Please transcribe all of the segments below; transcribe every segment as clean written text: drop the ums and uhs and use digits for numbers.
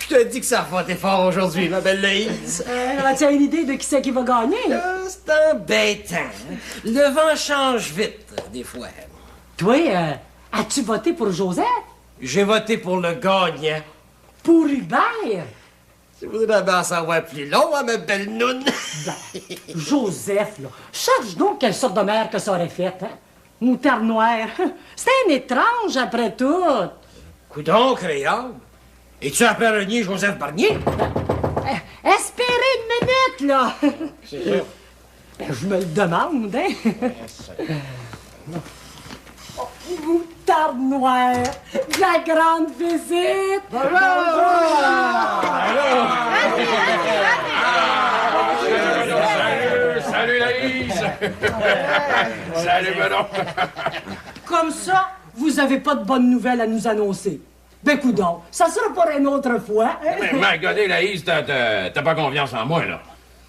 Je te dis que ça a voté fort aujourd'hui, ma belle Laïs. As-tu une idée de qui c'est qui va gagner? C'est embêtant. Le vent change vite, des fois. Toi, as-tu voté pour Joseph? J'ai voté pour le gagnant. Pour Hubert? Je voudrais bien en savoir plus long, hein, ma belle noune. Joseph, là, cherche donc quelle sorte de mère que ça aurait fait, hein? Moutarde noire. C'est un étrange, après tout. Coudon, créole. Es-tu après renier Joseph Barnier? Espérez une minute, là. C'est sûr. Je me le demande, hein? Moutarde noire, la grande visite! Salut, Laïs! Salut, Bedon! Comme ça, vous avez pas de bonnes nouvelles à nous annoncer. Ben, coudonc, ça sera pour une autre fois. Hein? Mais regardez, Laïs, t'as pas confiance en moi, là.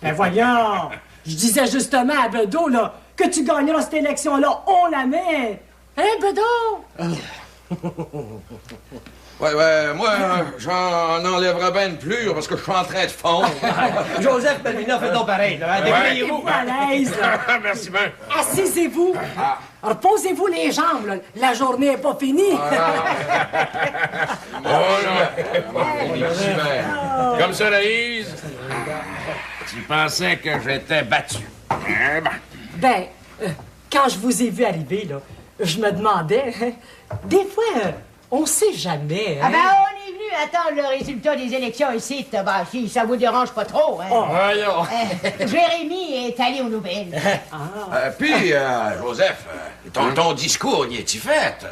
Ben voyons, je disais justement à Bedeau, là, que tu gagneras cette élection-là, on la met. Hein, Bedeau? Ouais, moi, j'en enlèverais bien une plure parce que je suis en train de fondre. Joseph Pelvina fait donc pareil, là. Débrouillez-vous. À l'aise, là. Merci bien. Assisez-vous. Reposez-vous les jambes, là. La journée n'est pas finie. Comme ça, Laïs, tu pensais que j'étais battu. Ben, quand je vous ai vu arriver, là, je me demandais, hein, des fois, on sait jamais, hein? Ah ben, on est venu attendre le résultat des élections ici. Ben, si ça vous dérange pas trop, hein? Voyons. Jérémy est allé aux nouvelles. Puis, Joseph, ton discours, y est-il fait?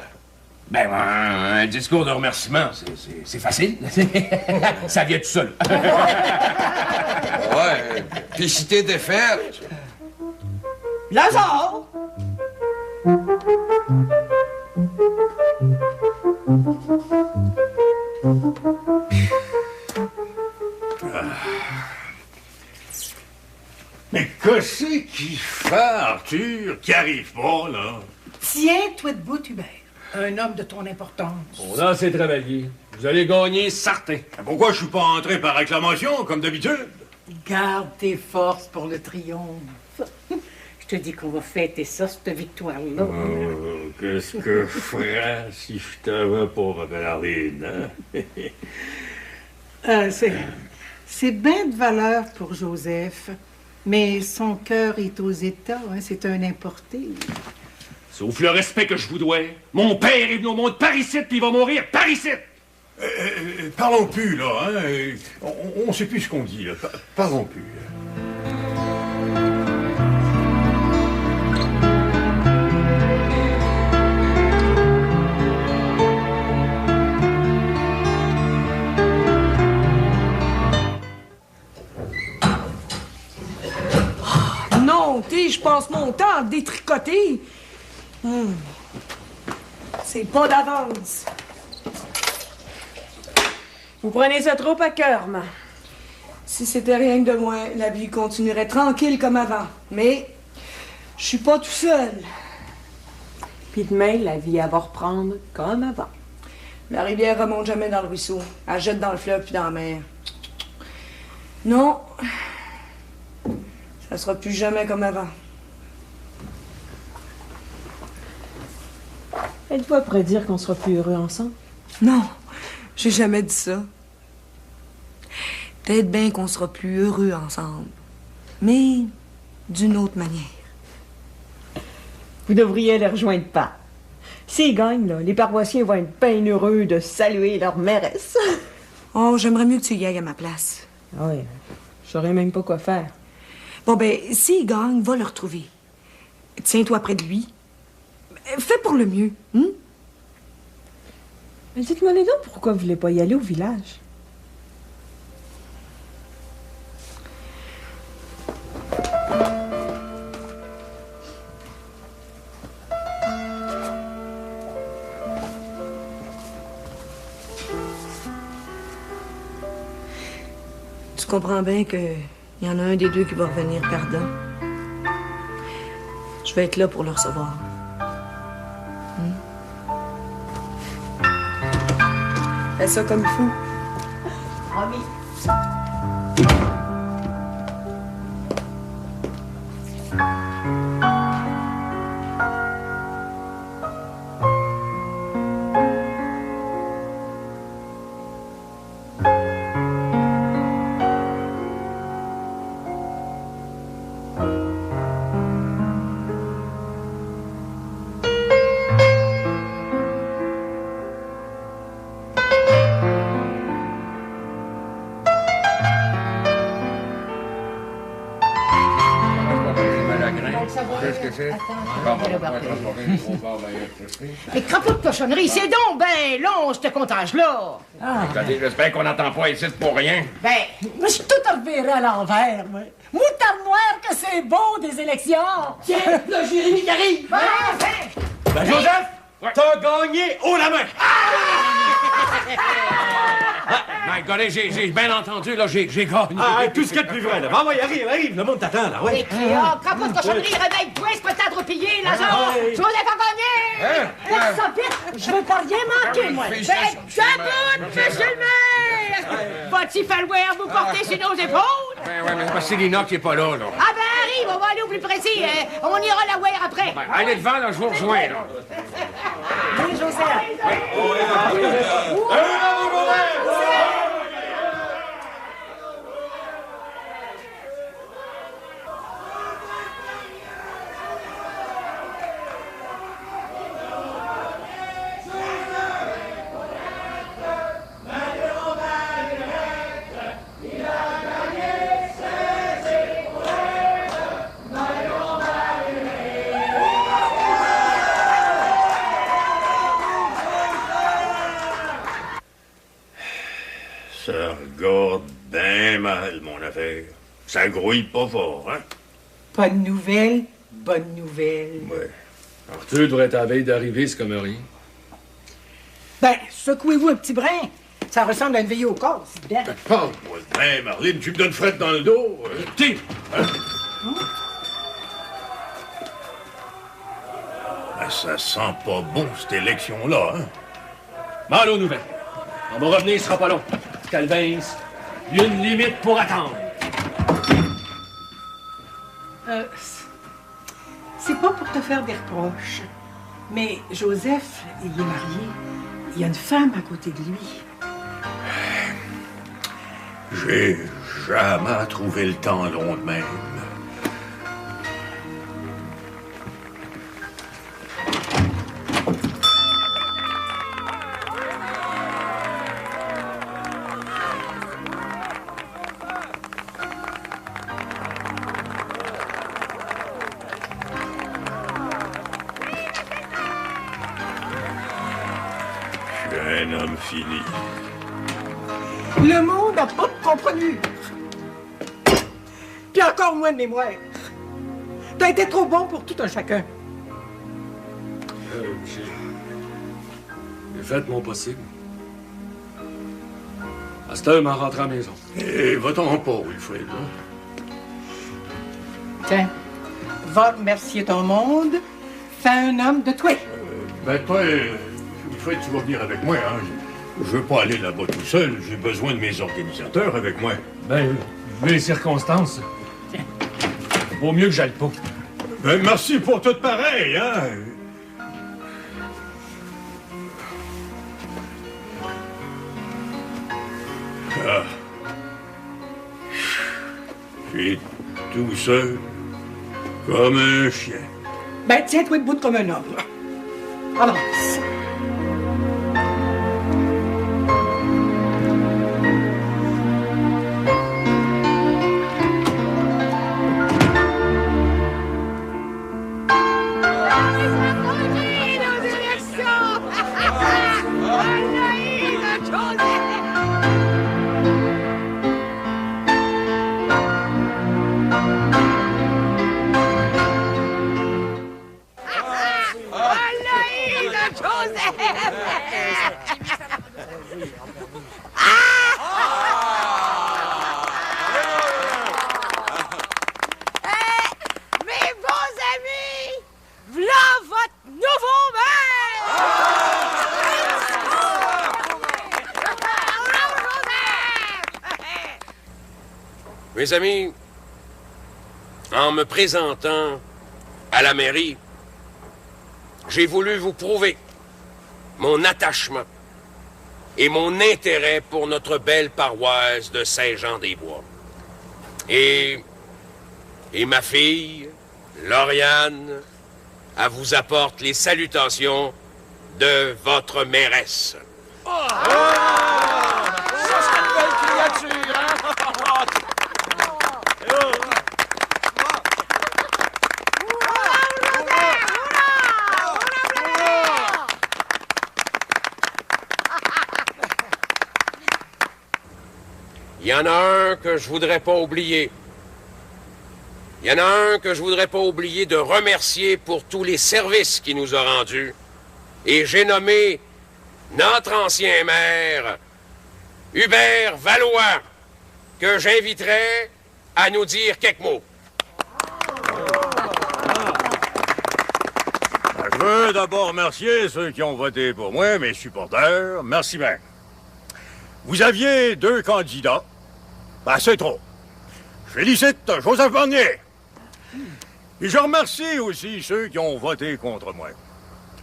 Ben, un discours de remerciement, c'est facile. Ça vient tout seul. Ouais, puis si t'es défaite... Lazare! Mais qu'est-ce qu'il fait, Arthur, qui arrive pas, là? Tiens-toi debout, Hubert. Un homme de ton importance. On a assez travaillé. Vous allez gagner, certain. Pourquoi je suis pas entré par acclamation, comme d'habitude? Garde tes forces pour le triomphe. Je te dis qu'on va fêter ça, cette victoire-là. Oh, qu'est-ce que je ferais si je t'avais pas, Bernardine, hein? C'est bien de valeur pour Joseph, mais son cœur est aux États, hein, c'est un importé. Sauf le respect que je vous dois. Mon père est venu au monde par ici, puis il va mourir par ici. Parlons plus, là, hein? On sait plus ce qu'on dit, là. Parlons plus. Non, je passe mon temps à détricoter. C'est pas d'avance. Vous prenez ça trop à cœur, ma. Si c'était rien que de moi, la vie continuerait tranquille comme avant. Mais je suis pas tout seul. Puis demain, la vie, elle va reprendre comme avant. La rivière remonte jamais dans le ruisseau. Elle jette dans le fleuve puis dans la mer. Non. Ça sera plus jamais comme avant. Êtes-vous à prédire qu'on sera plus heureux ensemble? Non, j'ai jamais dit ça. Peut-être bien qu'on sera plus heureux ensemble, mais d'une autre manière. Vous devriez les rejoindre pas. S'ils gagnent, là, les paroissiens vont être bien heureux de saluer leur mairesse. Oh, j'aimerais mieux que tu y ailles à ma place. Ah oui, je saurais même pas quoi faire. Bon, ben, s'il gagne, va le retrouver. Tiens-toi près de lui. Fais pour le mieux, hein? Mais dites-moi les donc pourquoi vous voulez pas y aller au village? Tu comprends bien qu'il y en a un des deux qui va revenir perdant. Je vais être là pour le recevoir. Fais ça comme il faut. Promis. Qu'est-ce que c'est? Les crapauds de cochonnerie, c'est donc ben long, ce comptage-là. J'espère qu'on n'entend pas ici pour rien. Ben, Mais je suis tout reviré à l'envers, moi. Moutarde noire que c'est beau des élections! Tiens, là, Jérémy qui arrive! Ben, Joseph, t'as gagné haut la main! My God, j'ai bien entendu, là, j'ai gagné. Tout ce qu'il y a de plus vrai, là. Ah, ouais, arrive, le monde t'attend, là, ouais. les clients, crapaud de cochonnerie, réveille-toi, ce peut-être pillé, Lazare! Ouais. Tu vas pas gagné! Faites ça vite! Je veux pas rien manquer, moi! Ben, debout, monsieur le maire! Va-t-il falloir vous porter sur nos épaules? Ouais, mais c'est parce que c'est Lina qui est pas là, là. Ah ben arrive, on va aller au plus précis, hein. On ira la voir après. Ben, allez devant, là, je vous rejoins, là. Oui, Joseph! Ça regarde bien mal, mon affaire. Ça grouille pas fort, hein? Pas de nouvelles, bonne nouvelle. Ouais. Arthur devrait être à la veille d'arriver, c'est comme rien. Ben, secouez-vous un petit brin. Ça ressemble à une veillée au corps, c'est bien. Parle-moi de même, Marlene, tu me donnes fret dans le dos. Écoutez, Ben, ça sent pas bon, cette élection-là, hein? mal aux nouvelles. On va revenir, ce sera pas long. Calvins, il y a une limite pour attendre. C'est pas pour te faire des reproches, mais Joseph, il est marié. Il y a une femme à côté de lui. J'ai jamais trouvé le temps long de même. Je suis un homme fini. Le monde n'a pas de comprenure. Puis encore moins de mémoire. T'as été trop bon pour tout un chacun. J'ai fait mon possible. À cette heure, m'en rentre à la maison. Et va-t'en pas, Wilfred, là. Tiens, va remercier ton monde. Fais un homme de toi. Ben, toi, Wilfred, tu vas venir avec moi, hein? Je veux pas aller là-bas tout seul. J'ai besoin de mes organisateurs avec moi. Ben, vu les circonstances, vaut mieux que j'aille pas. Ben, merci pour tout pareil, hein? Ah. Je suis tout seul, comme un chien. Ben, tiens-toi debout comme un homme. Avance. Mes amis, en me présentant à la mairie, j'ai voulu vous prouver mon attachement et mon intérêt pour notre belle paroisse de Saint-Jean-des-Bois. Et ma fille, Lauriane, elle vous apporte les salutations de votre mairesse. Ça, c'est une belle créature, hein? Il y en a un que je voudrais pas oublier. Il y en a un que je voudrais pas oublier de remercier pour tous les services qu'il nous a rendus. Et j'ai nommé notre ancien maire, Hubert Valois, que j'inviterai à nous dire quelques mots. Je veux d'abord remercier ceux qui ont voté pour moi, mes supporters. Merci bien. Vous aviez 2 candidats. Ben, c'est trop. Je félicite Joseph Barnier. Et je remercie aussi ceux qui ont voté contre moi.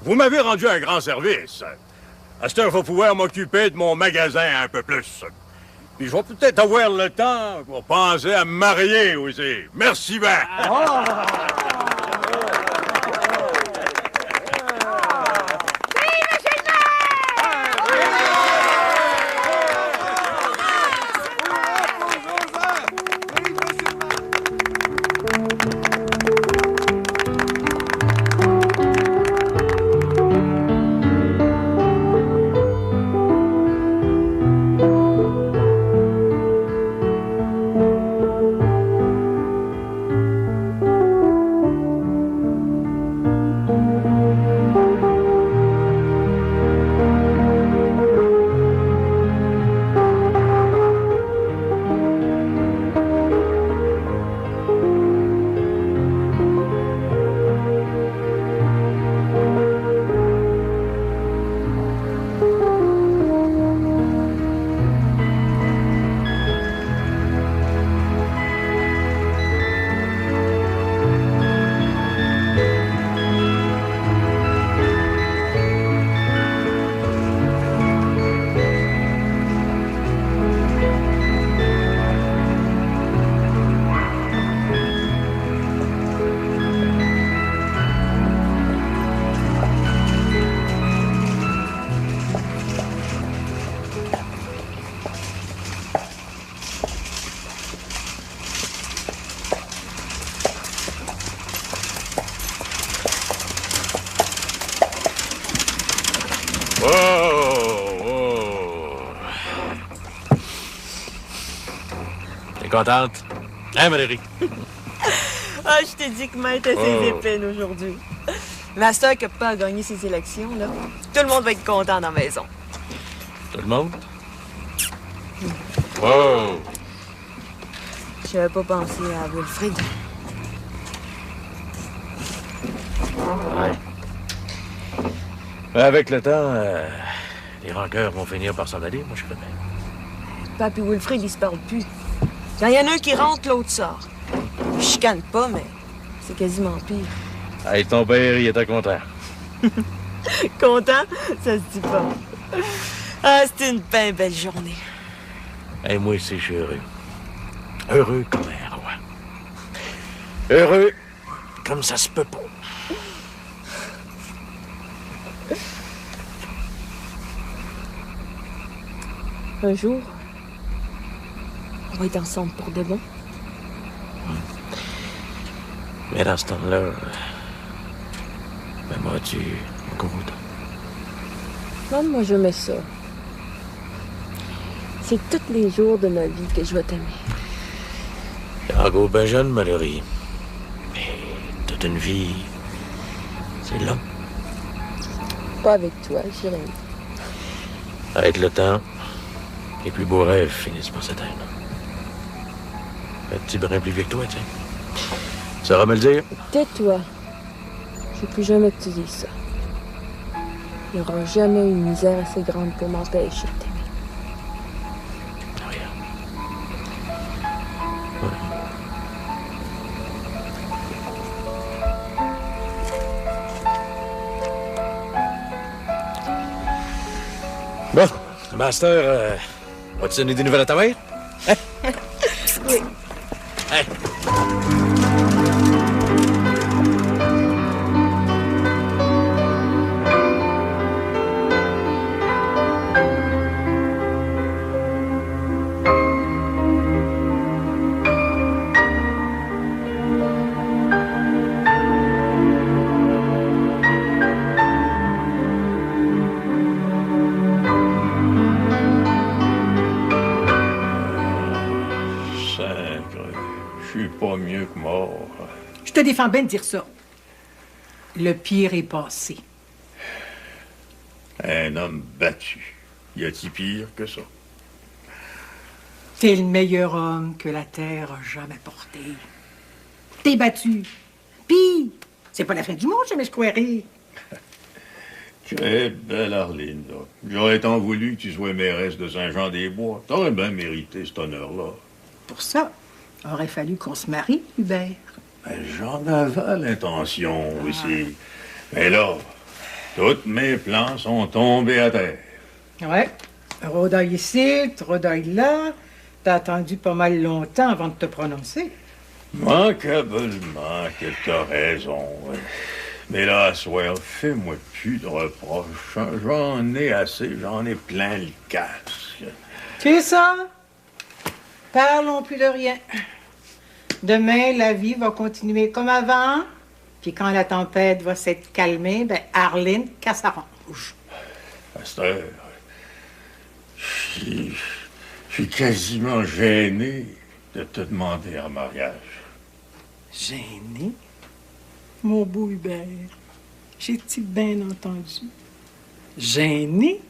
Vous m'avez rendu un grand service. À cette heure, je vais pouvoir m'occuper de mon magasin un peu plus. Puis je vais peut-être avoir le temps pour penser à me marier aussi. Merci bien. T'es contente? Hein, Valérie? Ah, je t'ai dit que Maître a ses épines aujourd'hui. Master qui n'a pas gagné ses élections, là. Tout le monde va être content dans la maison. Tout le monde? Oh! Je n'avais pas pensé à Wilfrid. Ouais. Avec le temps, les rancœurs vont finir par s'en aller, moi je connais. Pape et Wilfrid, ils se parlent plus. Quand il y en a un qui rentre, l'autre sort. Je chicane pas, mais c'est quasiment pire. Hey, ton père, il était content. Content? Ça se dit pas. Ah, c'était une bien belle journée. Hey, moi aussi, je suis heureux. Heureux comme un roi. Heureux comme ça se peut pas. Un jour, on va être ensemble pour de bon. Mais dans ce temps-là, ben moi, tu encore autant. Non, moi, je mets ça. C'est tous les jours de ma vie que je vais t'aimer. T'es encore ben jeune, Mallory. Mais toute une vie, c'est long. Pas avec toi, Jérémy. Avec le temps, les plus beaux rêves finissent par s'éteindre. Un petit brin plus vieux que toi, tiens. Tu sauras me le dire? Tais-toi. Je veux plus jamais que tu dises ça. Il n'y aura jamais une misère assez grande pour m'empêcher de t'aimer. Bon, Master, as-tu donné des nouvelles à ta mère? Hein? Oui. Hein? Je suis pas mieux que mort. Je te défends bien de dire ça. Le pire est passé. Un homme battu. Y a-t-il pire que ça? T'es le meilleur homme que la Terre a jamais porté. T'es battu. Pis, c'est pas la fin du monde, jamais je croirais. Très belle Arline, là. J'aurais tant voulu que tu sois mairesse de Saint-Jean-des-Bois. T'aurais bien mérité cet honneur-là. Pour ça, aurait fallu qu'on se marie, Hubert. Ben, j'en avais l'intention aussi. Mais là, tous mes plans sont tombés à terre. Ouais. Rodaille ici, rodaille là. T'as attendu pas mal longtemps avant de te prononcer. Manquablement que t'as raison. Ouais. Mais là, à soir, fais-moi plus de reproches. J'en ai assez, j'en ai plein le casque. Tu sais ça? Parlons plus de rien. Demain, la vie va continuer comme avant. Puis quand la tempête va s'être calmée, ben Arline qu'elle s'arrange. Pasteur, je suis quasiment gêné de te demander en mariage. Gêné? Mon beau Hubert, j'ai-tu bien entendu? Gêné?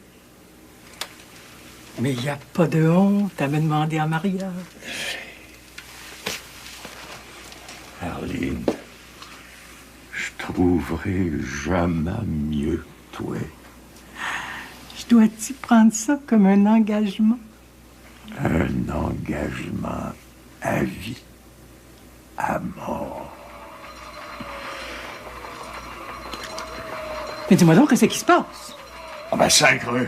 Mais il n'y a pas de honte à me demander en mariage. Arline, je trouverai jamais mieux que toi. Je dois-tu prendre ça comme un engagement? Un engagement à vie, à mort. Mais dis-moi donc, qu'est-ce qui se passe? Ah ben, sacreux.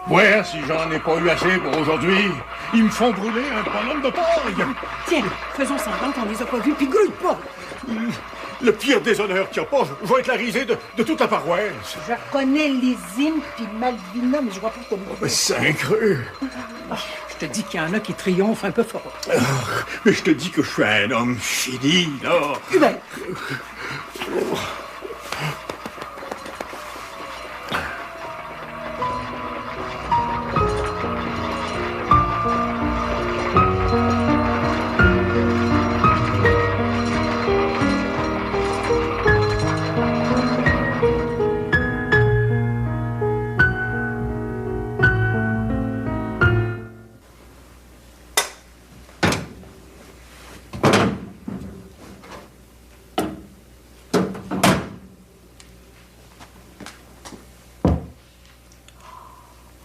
Ouais, si j'en ai pas eu assez pour aujourd'hui, ils me font brûler un bonhomme de paille. Tiens, faisons semblant qu'on les a pas vus, puis grouille pas. Le pire déshonneur qu'il n'y a pas, je vais être la risée de toute la paroisse. Je connais les hymnes puis Malvina, mais je vois pas comment. Oh, mais sacreux. Je te dis qu'il y en a qui triomphent un peu fort. Mais je te dis que je suis un homme fini, là. Hubert!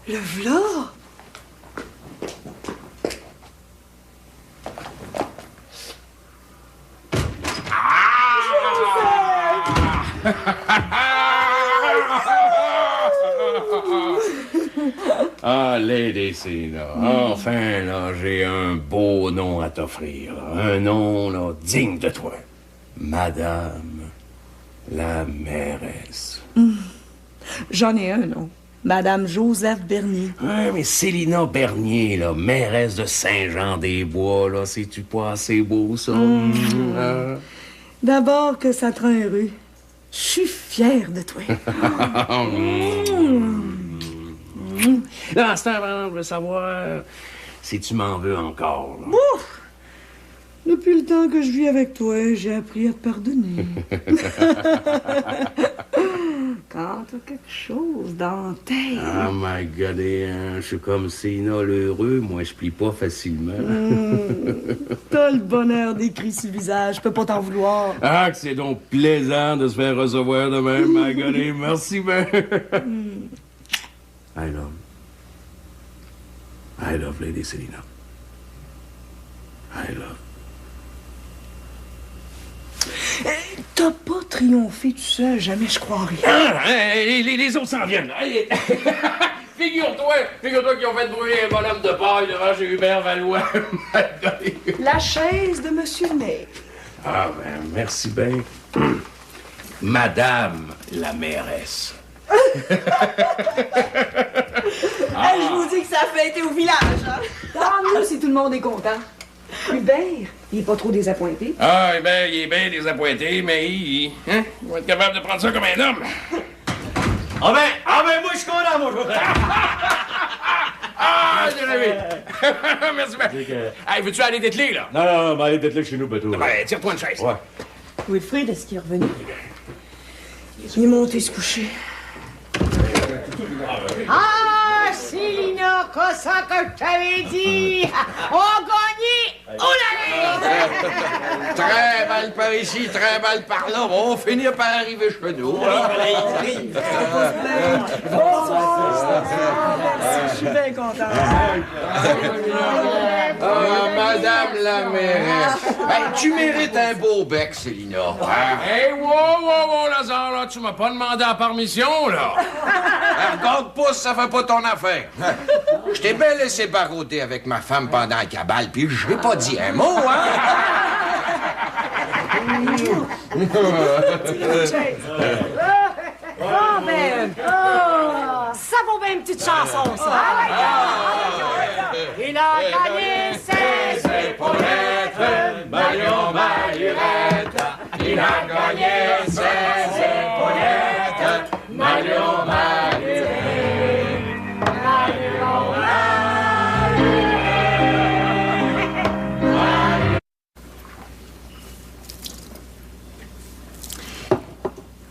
Le v'là! Ah, Lady Sina, enfin, là, j'ai un beau nom à t'offrir. Un nom, là, digne de toi. Madame la mairesse. J'en ai un, non? Madame Joseph Bernier. Ouais, mais Célina Bernier, là, mairesse de Saint-Jean-des-Bois, là, c'est-tu pas assez beau, ça? Hein? D'abord que ça te rend heureux. Je suis fière de toi. Là, à ce temps, je veux savoir si tu m'en veux encore. Là. Ouf! Depuis le temps que je vis avec toi, j'ai appris à te pardonner. Quand t'as quelque chose dans la tête. Oh my God, hein, je suis comme Sina l'heureux, moi je plie pas facilement. T'as le bonheur décrit sur le visage, je peux pas t'en vouloir. Ah, que c'est donc plaisant de se faire recevoir de même, my God, merci ben. I love Lady Selina. I love. T'as pas triomphé tout seul, jamais je croirais. Ah, les autres s'en viennent. Allez. Figure-toi qu'ils ont fait brûler un bonhomme de paille devant chez Hubert Valois. La chaise de Monsieur le maire. Ah, ben, merci bien. Madame la mairesse. Hey, je vous dis que ça a fêté au village, hein? Tant mieux si tout le monde est content. Hubert, il est pas trop désappointé. Ah, ben, il est bien désappointé, mais il va être capable de prendre ça comme un homme. Ah ben, moi, je suis content, mon joueur. Ah, j'ai rêvé. Merci bien. Hey, veux-tu aller dételer, là? Non, allez, peut-être là chez nous, bateau. Ben, tire-toi une chaise. Ouais. Wilfrid, est-ce qu'il est revenu? Il est monté se coucher. Ah, Célina, qu'est-ce que je t'avais dit? On a gagné! On l'a Très mal par ici, très mal par là. On va finir par arriver chez nous. Je suis bien content. Ah, Madame la mairesse. Hey, tu mérites un beau bec, Célina. Hey, wow, Lazare, là, tu m'as pas demandé la permission, là. Regarde pas si ça fait pas ton affaire. Je t'ai bien laissé barouder avec ma femme pendant la cabale, puis j'ai pas dit un mot, hein? Oh, ben, ça vaut bien une petite chanson, ça. Il a gagné ses épaulettes, Marion Malurette. Il a gagné ses épaulettes, Marion Malurette. Marion Malurette.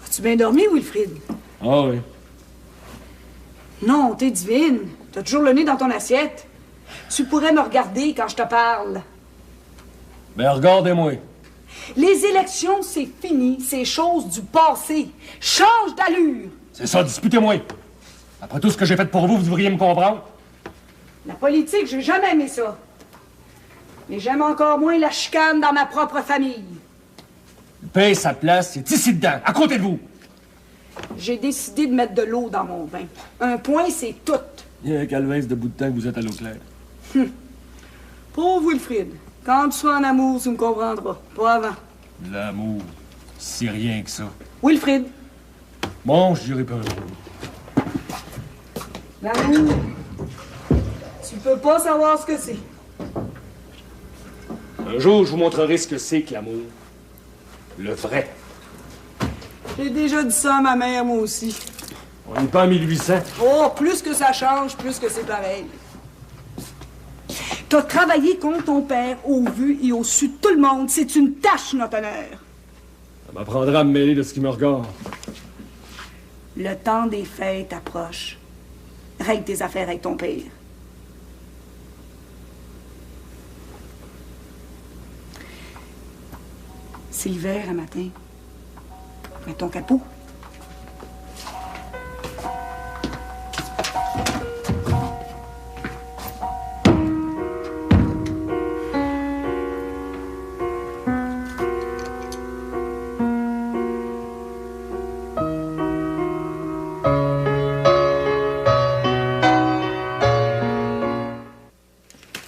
As-tu bien dormi, Wilfrid? Ah oui. Non, t'es divine. T'as toujours le nez dans ton assiette. Tu pourrais me regarder quand je te parle. Ben, regardez-moi. Les élections, c'est fini. C'est chose du passé. Change d'allure. C'est ça, disputez-moi. Après tout ce que j'ai fait pour vous, vous devriez me comprendre. La politique, j'ai jamais aimé ça. Mais j'aime encore moins la chicane dans ma propre famille. Paye sa place, c'est ici dedans, à côté de vous. J'ai décidé de mettre de l'eau dans mon vin. Un point, c'est tout. Il y a un calvaise de bout de temps que vous êtes à l'eau claire. Pauvre Wilfrid, quand tu sois en amour, tu me comprendras. Pas avant. L'amour, c'est rien que ça. Wilfrid. Bon, je dirais pas un mot. L'amour, tu peux pas savoir ce que c'est. Un jour, je vous montrerai ce que c'est que l'amour. Le vrai. J'ai déjà dit ça à ma mère, moi aussi. On n'est pas en 1800. Oh, plus que ça change, plus que c'est pareil. T'as travaillé contre ton père au vu et au su de tout le monde. C'est une tâche, notre honneur. Ça m'apprendra à me mêler de ce qui me regarde. Le temps des fêtes approche. Règle tes affaires avec ton père. C'est l'hiver, un matin. Mets ton capot.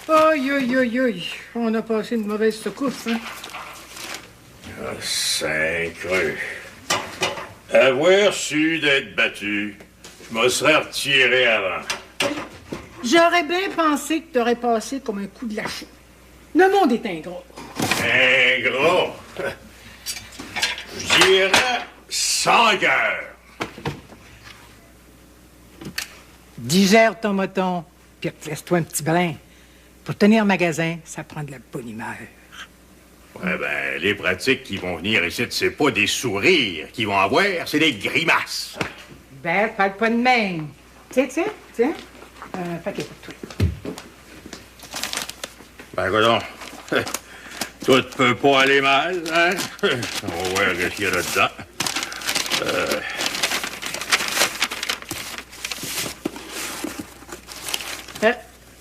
Aïe. On a passé une mauvaise secousse, hein? Ah, Saint-Creux. Avoir su d'être battu, je me serais retiré avant. J'aurais bien pensé que t'aurais passé comme un coup de lâcher. Le monde est ingrat. Ingrat? Je dirais sans cœur. Digère ton moton, puis laisse-toi un petit brin. Pour tenir magasin, ça prend de la bonne humeur. Ouais, ben, les pratiques qui vont venir ici, c'est pas des sourires qu'ils vont avoir, c'est des grimaces. Ben, parle pas de même. Tiens. Un paquet pour toi. Ben, coudonc, tout peut pas aller mal, hein? On va voir ce qu'il y a là-dedans.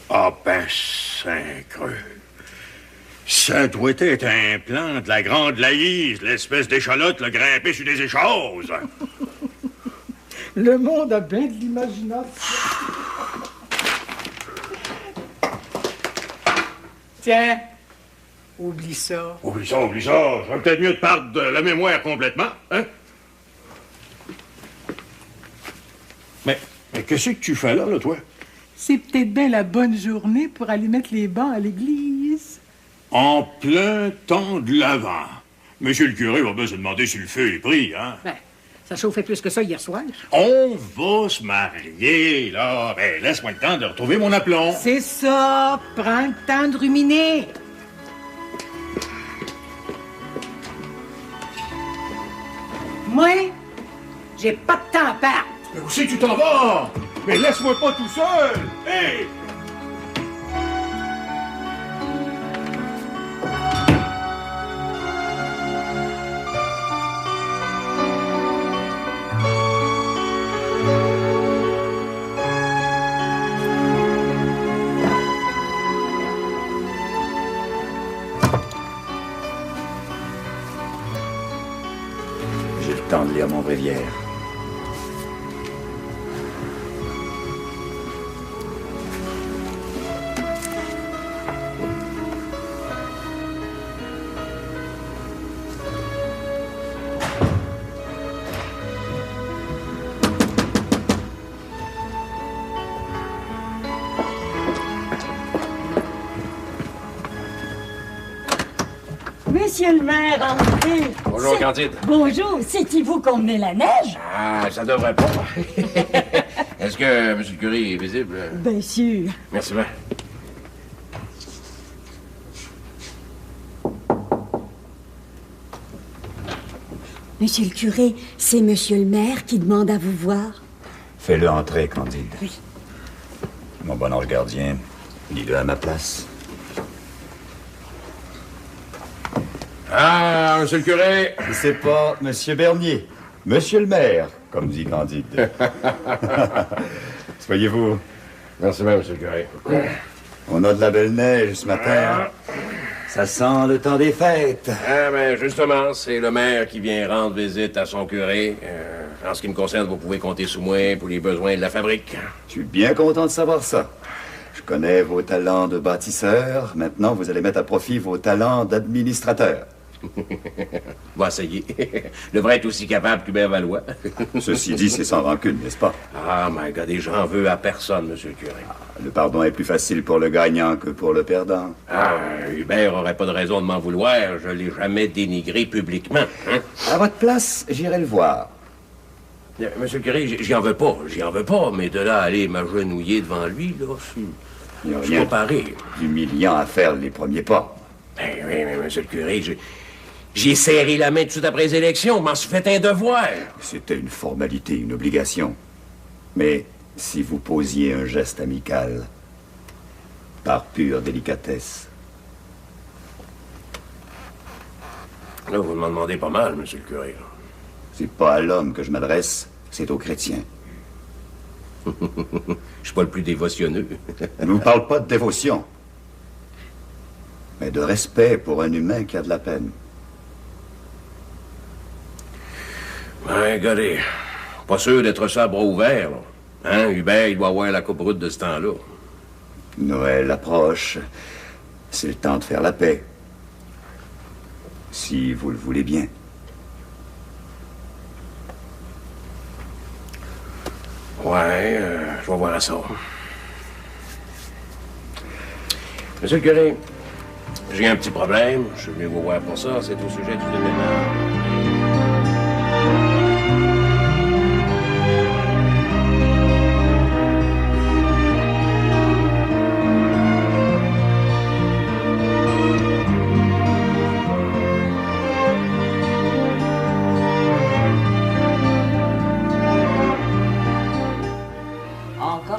Ah ben, Saint-Creux. Ça doit être un plan de la grande laïse, l'espèce d'échalote, le grimper sur des échoses. Le monde a bien de l'imagination. Tiens, oublie ça. Oublie ça, oublie ça. J'aurais peut-être mieux de perdre la mémoire complètement, hein? Mais qu'est-ce que tu fais là, toi? C'est peut-être bien la bonne journée pour aller mettre les bancs à l'église. En plein temps de l'Avent. Monsieur le curé va bien se demander si le feu est pris, hein? Ben, ça chauffait plus que ça hier soir. On va se marier, là. Ben, laisse-moi le temps de retrouver mon aplomb. C'est ça. Prends le temps de ruminer. Moi, j'ai pas de temps à perdre. Mais où c'est que tu t'en vas? Mais laisse-moi pas tout seul! Hé! J'ai le temps de lire mon bréviaire. Monsieur le maire, entrez. Bonjour, Candide. Bonjour, c'est-il vous qu'on met la neige? Ah, ça devrait pas. Est-ce que M. le curé est visible? Bien sûr. Merci bien. Monsieur le curé, c'est monsieur le maire qui demande à vous voir. Fais-le entrer, Candide. Oui. Mon bon ange gardien, lis-le à ma place. Ah, monsieur le curé! C'est pas Monsieur Bernier, Monsieur le maire, comme dit Candide. Soyez-vous. Merci bien, monsieur le curé. On a de la belle neige ce matin. Ça sent le temps des fêtes. Ah, ben, justement, c'est le maire qui vient rendre visite à son curé. En ce qui me concerne, vous pouvez compter sur moi pour les besoins de la fabrique. Je suis bien content de savoir ça. Je connais vos talents de bâtisseur. Maintenant, vous allez mettre à profit vos talents d'administrateur. Bon, ça y est. Le vrai est aussi capable qu'Hubert Valois. Ceci dit, c'est sans rancune, n'est-ce pas? Ah, my God, et j'en veux à personne, monsieur le curé. Le pardon est plus facile pour le gagnant que pour le perdant. Ah, Hubert aurait pas de raison de m'en vouloir. Je l'ai jamais dénigré publiquement. Hein? À votre place, j'irai le voir. Monsieur le curé, j'y en veux pas. J'y en veux pas. Mais de là à aller m'agenouiller devant lui, là, Il n'y a je suis rien pas pareil. d'humiliant à faire les premiers pas. Ben oui, mais monsieur le curé, j'ai serré la main tout de suite après les élections. M'en suis fait un devoir. C'était une formalité, une obligation. Mais si vous posiez un geste amical, par pure délicatesse. Là, vous m'en demandez pas mal, monsieur le curé. C'est pas à l'homme que je m'adresse, c'est aux chrétiens. Je suis pas le plus dévotionneux. Je ne vous parle pas de dévotion, mais de respect pour un humain qui a de la peine. Ouais, regardez, pas sûr d'être ça à bras ouverts, là. Hein, Hubert, il doit avoir la coupe brute de ce temps-là. Noël approche. C'est le temps de faire la paix. Si vous le voulez bien. Ouais, je vais voir ça. Monsieur le curé, j'ai un petit problème. Je suis venu vous voir pour ça. C'est au sujet du déménagement.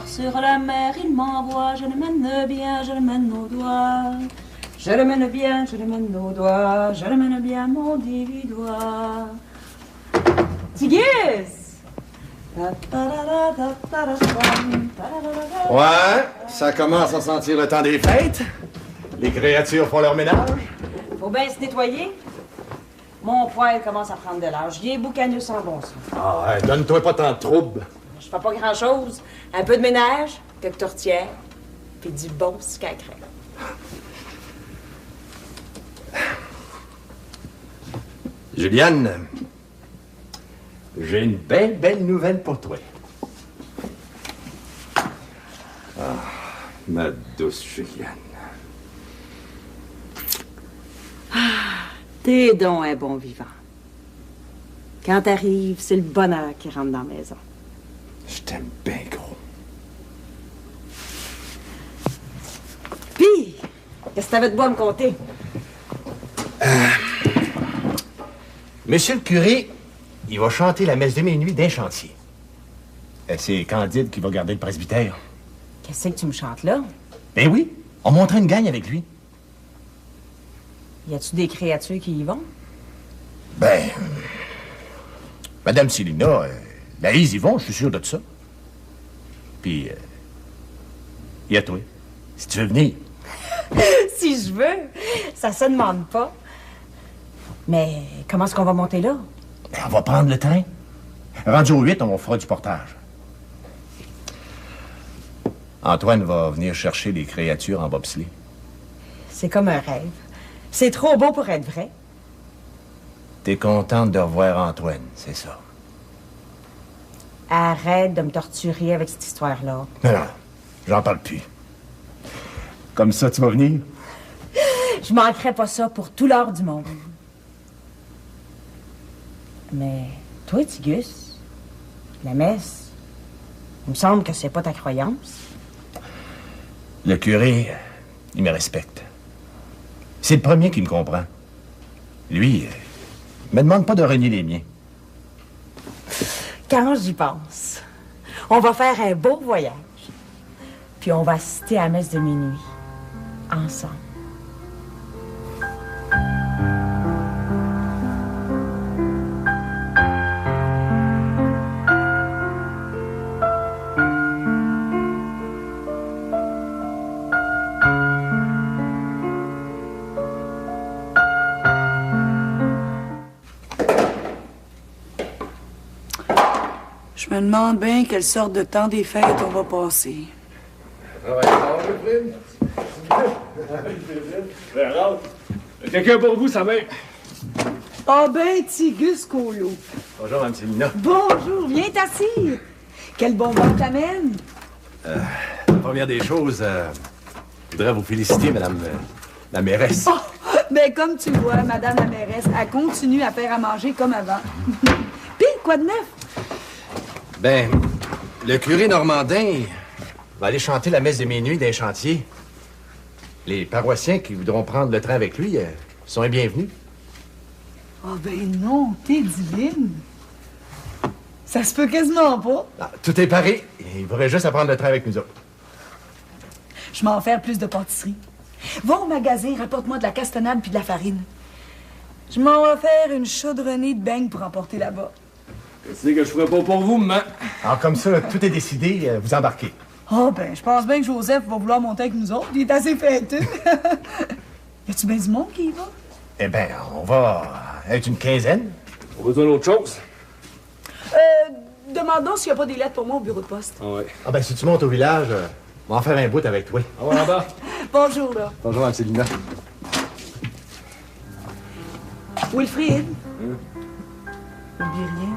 Sur la mer, il m'envoie, je le mène bien, je le mène au doigt. Je le mène bien, je le mène au doigt, je le mène bien, mon dividois. Tigis! Ouais, ça commence à sentir le temps des fêtes. Les créatures font leur ménage. Faut bien se nettoyer. Mon poil commence à prendre de l'âge. Il est boucaneux sans bon sens. Ah ouais, donne-toi pas tant de troubles. Je fais pas grand-chose. Un peu de ménage, quelques tourtières, puis du bon sucre à crème. Juliane, j'ai une belle nouvelle pour toi. Ah, ma douce Juliane. T'es donc un bon vivant. Quand t'arrives, c'est le bonheur qui rentre dans la maison. Je t'aime bien gros. Puis, qu'est-ce que t'avais de bon à me conter? Monsieur le curé, il va chanter la messe de minuit d'un chantier. C'est Candide qui va garder le presbytère. Qu'est-ce que tu me chantes là? Ben oui, on monterait une gagne avec lui. Y a-tu des créatures qui y vont? Ben, Madame Célina, Laïs y vont, je suis sûr de ça. Puis, y a toi, si tu veux venir. Si je veux, ça se demande pas. Mais comment est-ce qu'on va monter là? Ben, on va prendre le train. Rendu au 8, on fera du portage. Antoine va venir chercher les créatures en bobsleigh. C'est comme un rêve. C'est trop beau pour être vrai. T'es contente de revoir Antoine, c'est ça? Arrête de me torturer avec cette histoire-là. Non, j'en parle plus. Comme ça, tu vas venir? Je manquerais pas ça pour tout l'or du monde. Mais toi, Tigus, la messe, il me semble que c'est pas ta croyance. Le curé, il me respecte. C'est le premier qui me comprend. Lui, il me demande pas de renier les miens. Quand j'y pense, on va faire un beau voyage. Puis on va assister à la messe de minuit. Ensemble. Je me demande bien quelle sorte de temps des fêtes on va passer. Quelqu'un pour vous, sa mère. Ah ben, Tigus Colo. Bonjour, Mme Célina. Bonjour, viens t'asseoir. Quel bonbon t'amène? La première des choses, je voudrais vous féliciter, Madame la mairesse. Oh, ben comme tu vois, Madame la mairesse, elle continue à faire à manger comme avant. Puis, quoi de neuf? Ben, le curé normandin va aller chanter la messe de minuit d'un chantier. Les paroissiens qui voudront prendre le train avec lui sont les bienvenus. Ah ben non, t'es divine. Ça se peut quasiment pas. Ah, tout est paré. Il faudrait juste à prendre le train avec nous autres. Je m'en faire plus de pâtisserie. Va au magasin, rapporte-moi de la castanade puis de la farine. Je m'en vais faire une chaudronnée de beignes pour emporter là-bas. Qu'est-ce que je ferais pas pour vous, maman? Alors, comme ça, tout est décidé, vous embarquez. Ah ben, je pense bien que Joseph va vouloir monter avec nous autres. Il est assez fêteux. Y a-tu bien du monde qui y va? Eh bien, on va être une quinzaine. On a besoin d'autre chose? Demandons s'il n'y a pas des lettres pour moi au bureau de poste. Ah ouais. Ah ben, si tu montes au village, on va en faire un bout avec toi. Ah ouais, là-bas. Bonjour, là. Bonjour, Mme Célina. Wilfrid. N'oublie rien.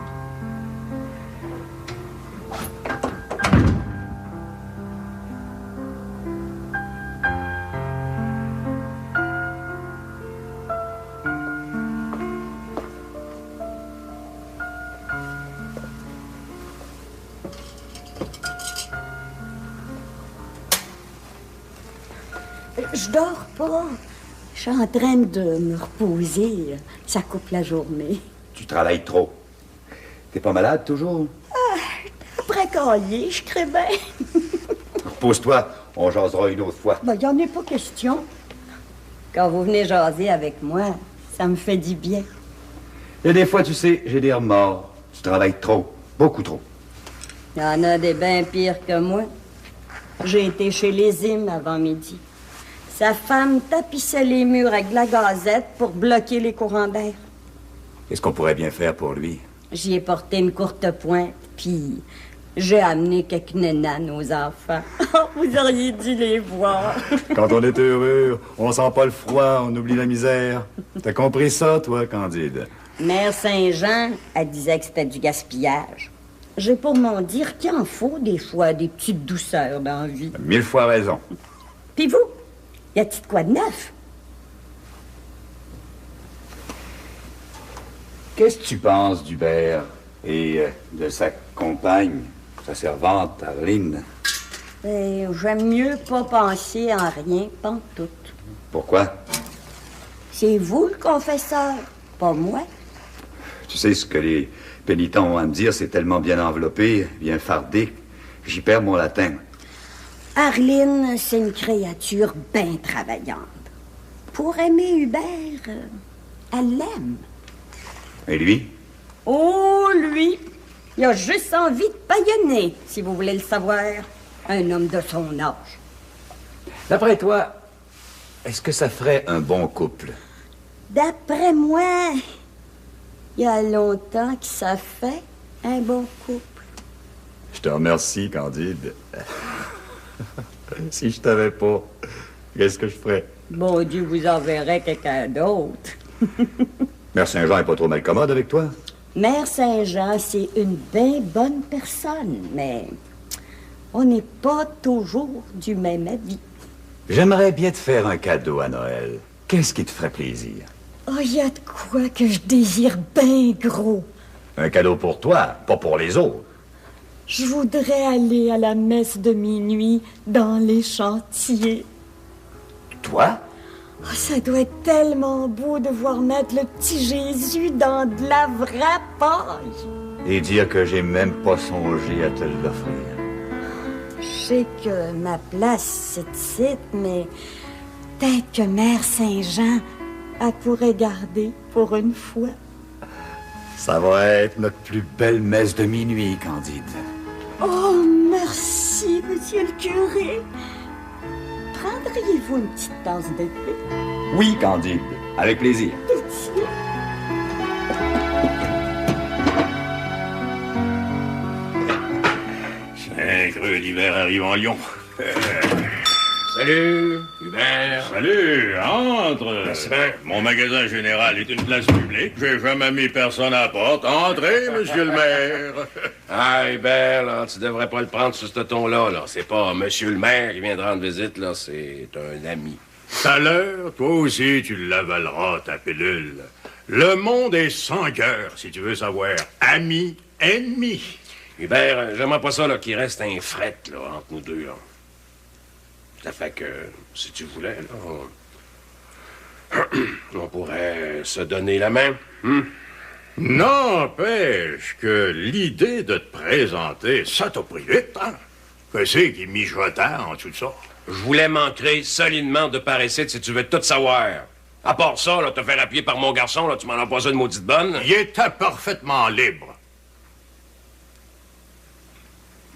Je dors pas. Je suis en train de me reposer. Ça coupe la journée. Tu travailles trop. T'es pas malade toujours? Après cahier, je crée bien. Repose-toi, on jasera une autre fois. Ben, y en a pas question. Quand vous venez jaser avec moi, ça me fait du bien. Il y a des fois, tu sais, j'ai des remords. Tu travailles trop, beaucoup trop. Il y en a des bien pires que moi. J'ai été chez les Imes avant midi. Sa femme tapissait les murs avec de la gazette pour bloquer les courants d'air. Qu'est-ce qu'on pourrait bien faire pour lui? J'y ai porté une courte pointe, puis j'ai amené quelques nénanes aux enfants. Vous auriez dû les voir. Quand on est heureux, on sent pas le froid, on oublie la misère. T'as compris ça, toi, Candide? Mère Saint-Jean, elle disait que c'était du gaspillage. J'ai pour mon dire qu'il en faut des fois des petites douceurs dans la vie. 1000 fois raison. Puis vous, y a-t-il de quoi de neuf? Qu'est-ce que tu penses d'Hubert et de sa compagne, sa servante, Arline? J'aime mieux pas penser en rien, pantoute. Pourquoi? C'est vous le confesseur, pas moi. Tu sais, ce que les pénitents ont à me dire, c'est tellement bien enveloppé, bien fardé, j'y perds mon latin. Arline, c'est une créature bien travaillante. Pour aimer Hubert, elle l'aime. Et lui? Oh, lui, il a juste envie de païenner, si vous voulez le savoir. Un homme de son âge. D'après toi, est-ce que ça ferait un bon couple? D'après moi, il y a longtemps que ça fait un bon couple. Je te remercie, Candide. Si je t'avais pas, qu'est-ce que je ferais? Bon Dieu vous enverrait quelqu'un d'autre. Mère Saint-Jean est pas trop mal commode avec toi? Mère Saint-Jean, c'est une bien bonne personne, mais on n'est pas toujours du même avis. J'aimerais bien te faire un cadeau à Noël. Qu'est-ce qui te ferait plaisir? Oh, il y a de quoi que je désire bien gros. Un cadeau pour toi, pas pour les autres. Je voudrais aller à la messe de minuit dans les chantiers. Toi? Oh, ça doit être tellement beau de voir mettre le petit Jésus dans de la vraie paille. Et dire que j'ai même pas songé à te l'offrir. Je sais que ma place, c'est ici, mais peut-être que Mère Saint-Jean, elle pourrait garder pour une fois. Ça va être notre plus belle messe de minuit, Candide. Oh, merci, monsieur le curé. Prendriez-vous une petite tasse de thé? Oui, Candide, avec plaisir. Pitié. Un creux d'hiver arrive en Lyon. Salut, Hubert. Salut, entre. Merci bien. Mon magasin général est une place publique. J'ai jamais mis personne à la porte. Entrez, monsieur le maire. Ah, Hubert, là, tu devrais pas le prendre sur ce ton-là, là. C'est pas monsieur le maire qui vient de rendre visite, là. C'est un ami. Tout à l'heure, toi aussi, tu l'avaleras, ta pilule. Le monde est sans cœur, si tu veux savoir. Ami, ennemi. Hubert, j'aimerais pas ça, là, qu'il reste un fret, là, entre nous deux, là. Ça fait que, si tu voulais, là, on pourrait se donner la main. N'empêche que l'idée de te présenter, ça t'a pris vite, hein? Que c'est qui mijota en dessous de ça? Je voulais m'ancrer solidement de par ici si tu veux tout savoir. À part ça, là, te faire appuyer par mon garçon, là, tu m'en as pas une maudite bonne. Il était parfaitement libre.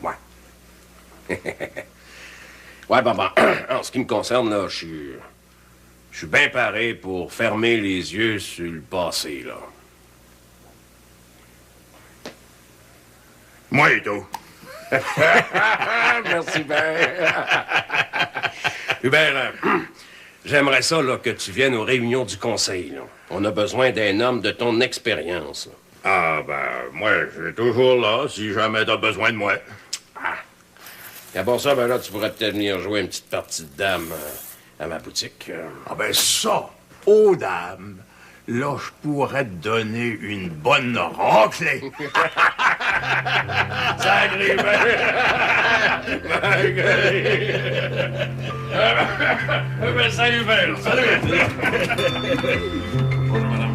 Ouais. Ouais, bon. En ce qui me concerne, là, je suis bien paré pour fermer les yeux sur le passé, là. Moi et tout. Merci bien. Hubert, j'aimerais ça, là, que tu viennes aux réunions du conseil, là. On a besoin d'un homme de ton expérience, là. Ah, ben, moi, je suis toujours là, si jamais t'as besoin de moi. Et à part ça, ben là, tu pourrais peut-être venir jouer une petite partie de dame à ma boutique. Ah ben ça, aux dames, là, je pourrais te donner une bonne raclée. Sacré, ben, salut, Ben. Salut. Bonjour, madame.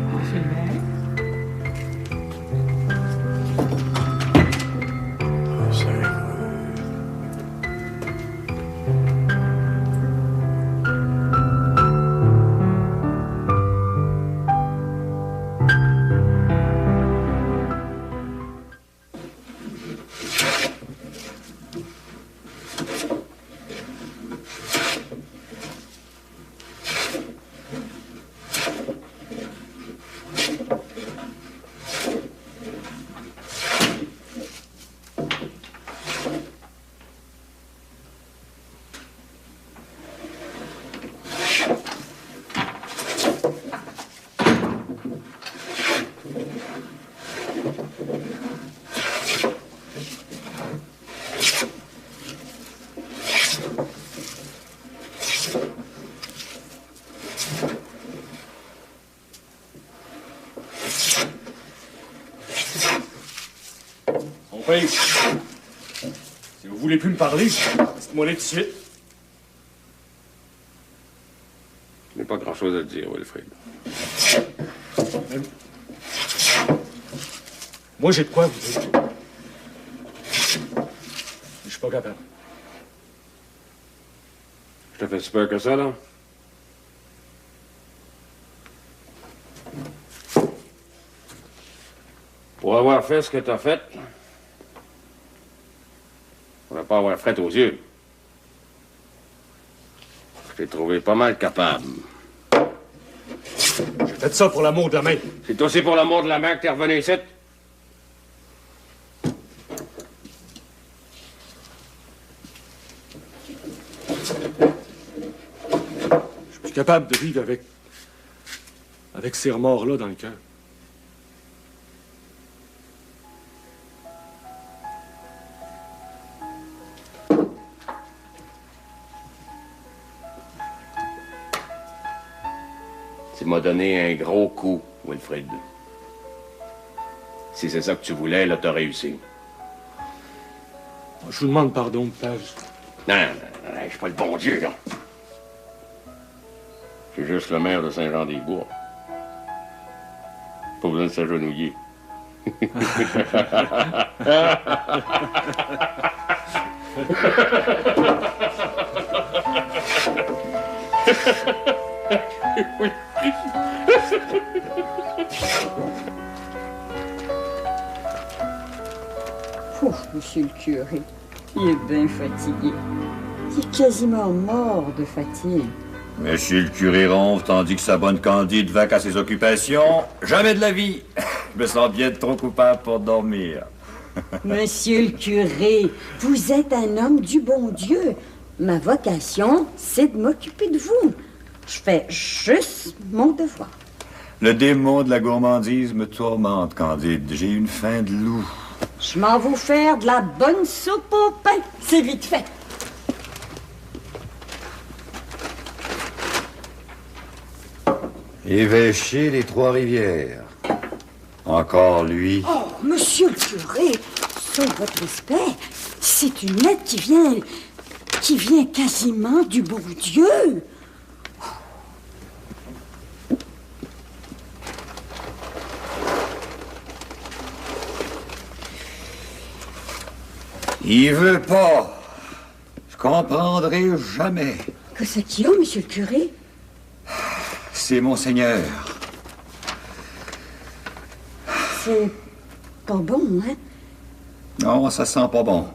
Pire, si vous voulez plus me parler, dites-moi tout de suite. Je n'ai pas grand-chose à te dire, Wilfrid. Moi, j'ai de quoi vous dire. Je suis pas capable. Je te fais si peur que ça, là? Pour avoir fait ce que t'as fait, pour ne pas avoir fret aux yeux, je t'ai trouvé pas mal capable. J'ai fait ça pour l'amour de la main. C'est aussi pour l'amour de la main que t'es revenu ici? Je suis plus capable de vivre avec ces remords-là dans le cœur. Tu m'as donné un gros coup, Wilfrid. Si c'est ça que tu voulais, là, t'as réussi. Je vous demande pardon, Page. Non, je suis pas le bon Dieu, là. Je suis juste le maire de Saint-Jean-des-Bois. Pas besoin de s'agenouiller. Ouf, monsieur le curé, il est bien fatigué. Il est quasiment mort de fatigue. Monsieur le curé ronfle tandis que sa bonne Candide vaque à ses occupations. Jamais de la vie. Je me sens bien trop coupable pour dormir. Monsieur le curé, vous êtes un homme du bon Dieu. Ma vocation, c'est de m'occuper de vous. Je fais juste mon devoir. Le démon de la gourmandise me tourmente, Candide. J'ai une faim de loup. Je m'en vais faire de la bonne soupe au pain. C'est vite fait. Évêché des Trois-Rivières. Encore lui. Oh, monsieur le curé, sur votre respect, c'est une lettre qui vient quasiment du bon Dieu. Il veut pas. Je comprendrai jamais. Que c'est qu'il y a, monsieur le curé? C'est Monseigneur. C'est pas bon, hein? Non, ça sent pas bon.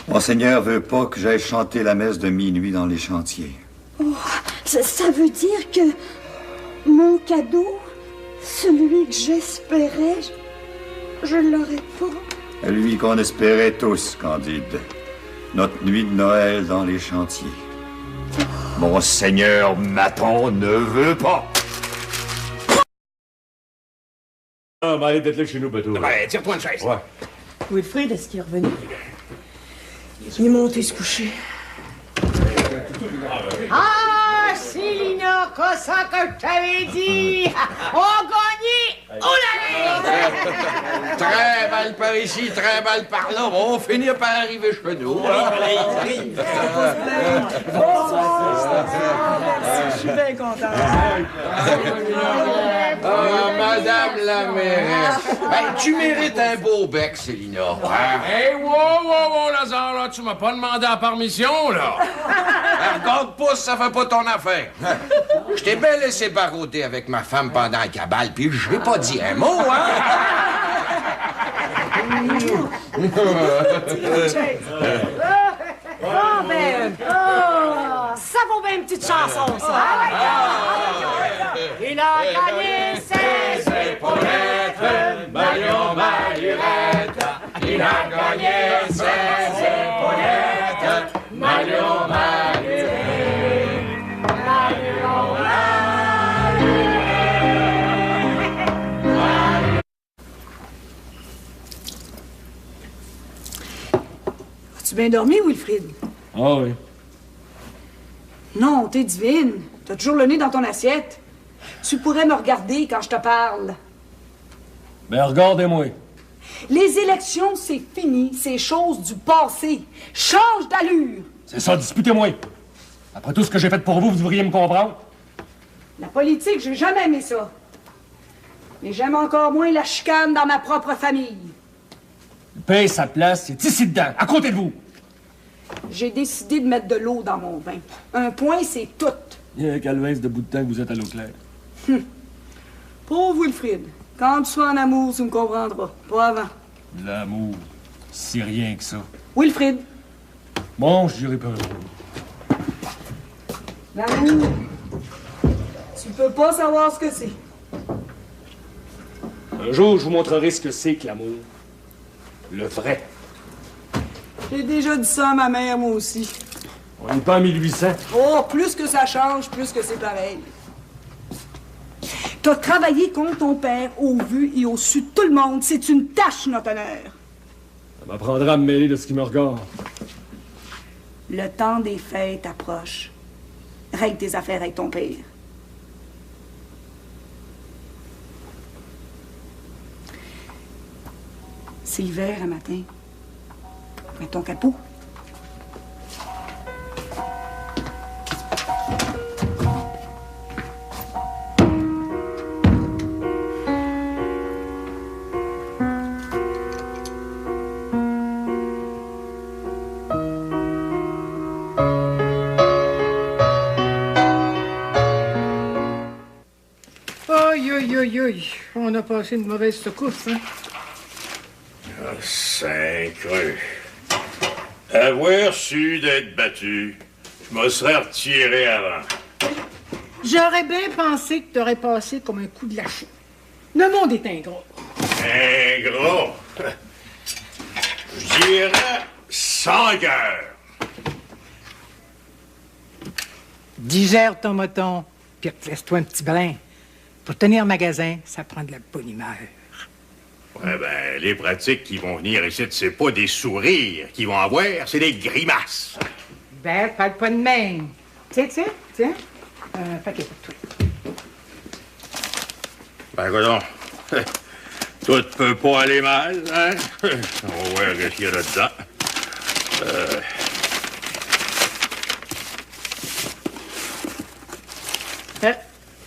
Monseigneur veut pas que j'aille chanter la messe de minuit dans les chantiers. Oh, ça veut dire que mon cadeau, celui que j'espérais, je l'aurais pas. Lui qu'on espérait tous, Candide. Notre nuit de Noël dans les chantiers. Monseigneur Maton ne veut pas. Ah, ben, allez, d'être là chez nous, bateau. Ben, tire-toi une chaise. Ouais. Wilfrid, est-ce qu'il est revenu? Il est monté se coucher. Ah, Célina, qu'est-ce que je t'avais dit? On a gagné! On l'a Très mal par ici, très mal par là. On va finir par arriver chez nous. Je suis bien contente. Ah, Madame la mairesse. Ben, tu mérites un beau bec, Célina. Hey, wow, Lazare, là, tu m'as pas demandé la permission, là. Regarde pas si ça fait pas ton affaire. Je t'ai bien laissé barouder avec ma femme pendant la cabale, puis j'ai pas dit un mot, hein? Bon, ben, ça vaut bien une petite chanson, ça. Il a gagné ses épaulettes, Marion Malurette. Il a gagné ses épaulettes, Marion Malurette. Marion Malurette. As-tu bien dormi, Wilfrid? Ah oui. Non, t'es divine. T'as toujours le nez dans ton assiette. Tu pourrais me regarder quand je te parle. Ben, regardez-moi. Les élections, c'est fini. C'est chose du passé. Change d'allure. C'est ça, disputez-moi. Après tout ce que j'ai fait pour vous, vous devriez me comprendre. La politique, j'ai jamais aimé ça. Mais j'aime encore moins la chicane dans ma propre famille. Le paye sa place, c'est ici dedans, à côté de vous. J'ai décidé de mettre de l'eau dans mon vin. Un point, c'est tout. Il y a un calvaise de bout de temps que vous êtes à l'eau claire. Pauvre Wilfrid. Quand tu sois en amour, tu me comprendras. Pas avant. L'amour, c'est rien que ça. Wilfrid. Bon, je dirais pas un mot. L'amour. Tu peux pas savoir ce que c'est. Un jour, je vous montrerai ce que c'est que l'amour. Le vrai. J'ai déjà dit ça à ma mère, moi aussi. On n'est pas en 1800. Oh, plus que ça change, plus que c'est pareil. T'as travaillé contre ton père au vu et au su de tout le monde. C'est une tâche, notre honneur. Ça m'apprendra à me mêler de ce qui me regarde. Le temps des fêtes approche. Règle tes affaires avec ton père. C'est l'hiver, un matin. Mets ton capot. Aïe, aïe, aïe, aïe. On a passé une mauvaise secousse, hein? Ah, Saint-Creux. Avoir su d'être battu, je me serais retiré avant. J'aurais bien pensé que t'aurais passé comme un coup de lâcher. Le monde est ingrat. Ingrat? Je dirais sans cœur. Digère ton moton, puis laisse-toi un petit brin. Pour tenir magasin, ça prend de la bonne humeur. Ouais, ben, les pratiques qui vont venir ici, c'est pas des sourires qu'ils vont avoir, c'est des grimaces. Ben, parle pas de même. Tiens, un paquet pour toi. Ben, coudonc, tout peut pas aller mal, hein? On va voir ce qu'il y a là-dedans.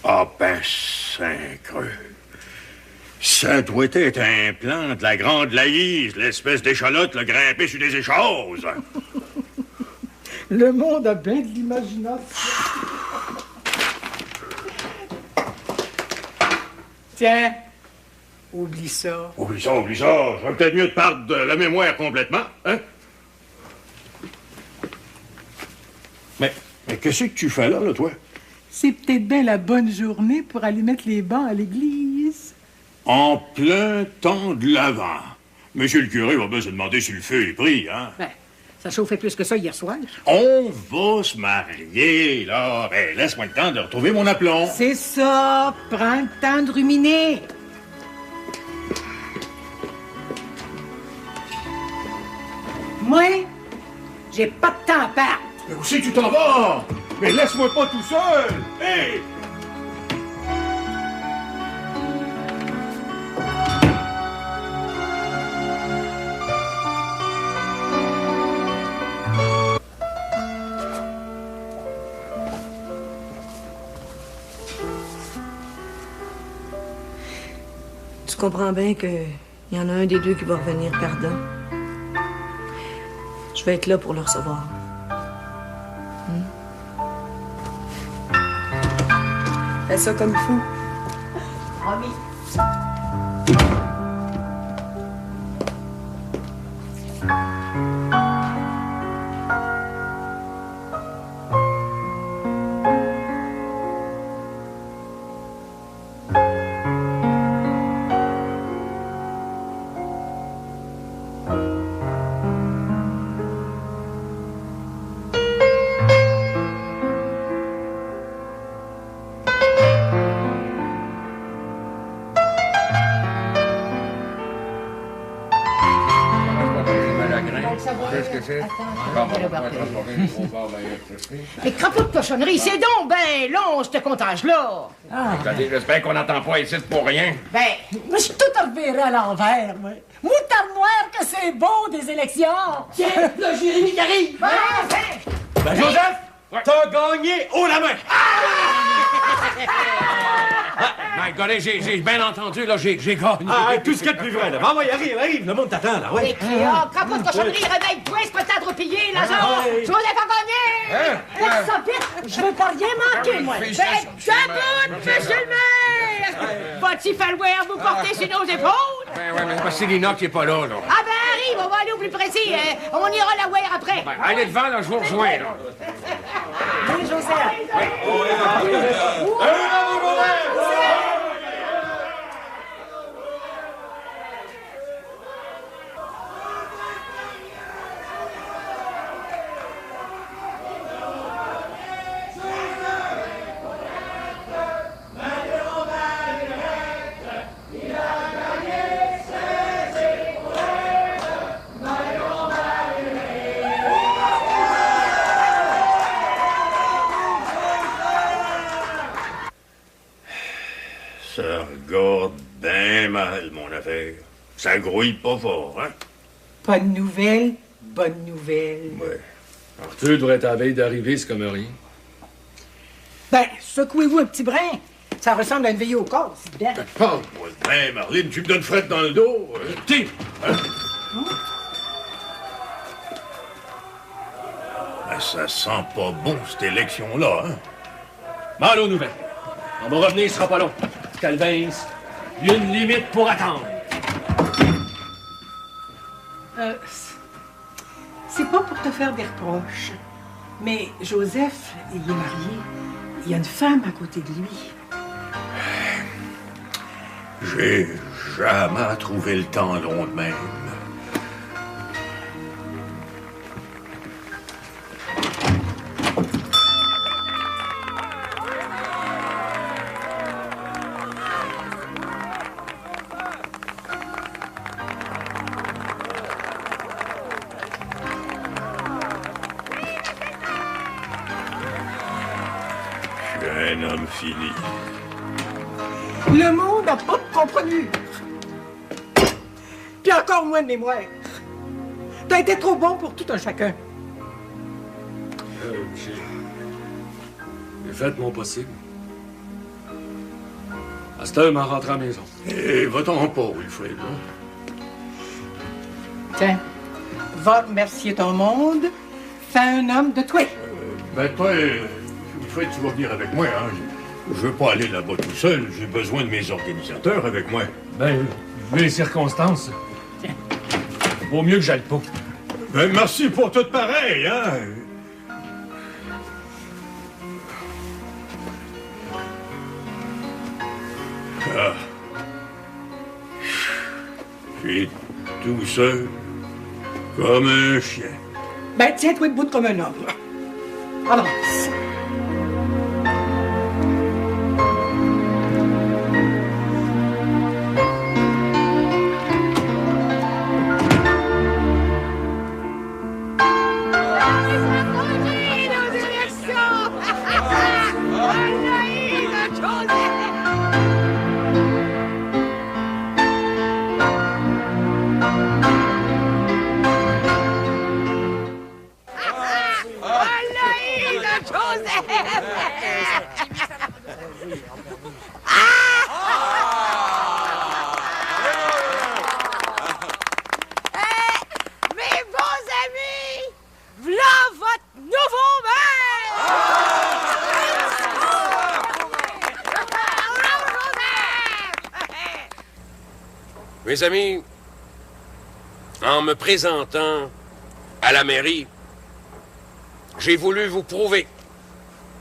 Ah ben, Saint-Creux. Ça doit être un plan de la grande laïse, l'espèce d'échalote, le grimper sur des échoses. Le monde a bien de l'imagination. Tiens, oublie ça. Oublie ça, oublie ça. J'aurais peut-être mieux de perdre de la mémoire complètement, hein? Mais qu'est-ce que tu fais là, toi? C'est peut-être bien la bonne journée pour aller mettre les bancs à l'église. En plein temps de l'Avent. Monsieur le curé va bien se demander si le feu est pris, hein? Ben, ça chauffait plus que ça hier soir. On va se marier, là. Ben, laisse-moi le temps de retrouver mon aplomb. C'est ça. Prends le temps de ruminer. Moi, j'ai pas de temps à perdre. Mais où c'est que tu t'en vas? Mais laisse-moi pas tout seul! Hé! Tu comprends bien qu'il y en a un des deux qui va revenir perdant. Je vais être là pour le recevoir. Fais ça comme il faut. Promis. Qu'est-ce que c'est? Les crapauds de cochonnerie, c'est donc ben long, ce comptage-là. J'espère qu'on n'entend pas ici pour rien. Ben, Mais je suis tout reviré à l'envers, moi. Moutarde noire que c'est beau des élections. Tiens, là, Jérémy qui arrive. Ben, Joseph, t'as gagné haut la main! Ben, gars, j'ai bien entendu, là, j'ai gagné. Ah, tout ce qu'il y a de plus vrai, là. Maman, arrive, le monde t'attend, là, ouais. crapaud de cochonnerie, réveille-toi, c'est peut-être pillé, là, genre. ouais. Je vous l'ai pas gagné. Faites ça vite, je veux pas rien manquer, moi. Ben, debout, monsieur le maire. Va-t-il falloir vous porter sur nos épaules? Ben, ouais, mais c'est parce que c'est Lina qui est pas là, là. Ah ben, arrive, on va aller au plus précis. On ira la voir après. Ben, allez devant, là, je vous rejoins, là. Oui, Joseph. Ça regarde bien mal, mon affaire. Ça grouille pas fort, hein? Pas de nouvelles, bonne nouvelle. Ouais. Arthur devrait être à la veille d'arriver, c'est comme rien. Ben, secouez-vous un petit brin. Ça ressemble à une veillée au corps, c'est bien. Parle-moi de même, Marlene, tu me donnes frette dans le dos. Tiens! Hein? Ben, ça sent pas bon, cette élection-là, hein? Mal aux nouvelles. On va revenir, ce sera pas long. Calvin, il y a une limite pour attendre. C'est pas pour te faire des reproches, mais Joseph, il est marié. Il y a une femme à côté de lui. J'ai jamais trouvé le temps long de même. Je suis un homme fini. Le monde n'a pas de comprenure. Puis encore moins de mémoire. T'as été trop bon pour tout un chacun. J'ai fait mon possible. À cette heure, m'en rentre à la maison. Et va-t'en pas, Wilfred, hein? Tiens, va remercier ton monde. Fais un homme de toi. Ben toi, Wilfred, tu vas venir avec moi, hein? Je veux pas aller là-bas tout seul. J'ai besoin de mes organisateurs avec moi. Ben, vu les circonstances, vaut mieux que j'aille pas. Ben, merci pour tout pareil, hein? Ah. Je suis tout seul, comme un chien. Ben, tiens-toi debout comme un homme. Avance. Mes bons amis, v'là votre nouveau maire! Mes amis, en me présentant à la mairie, j'ai voulu vous prouver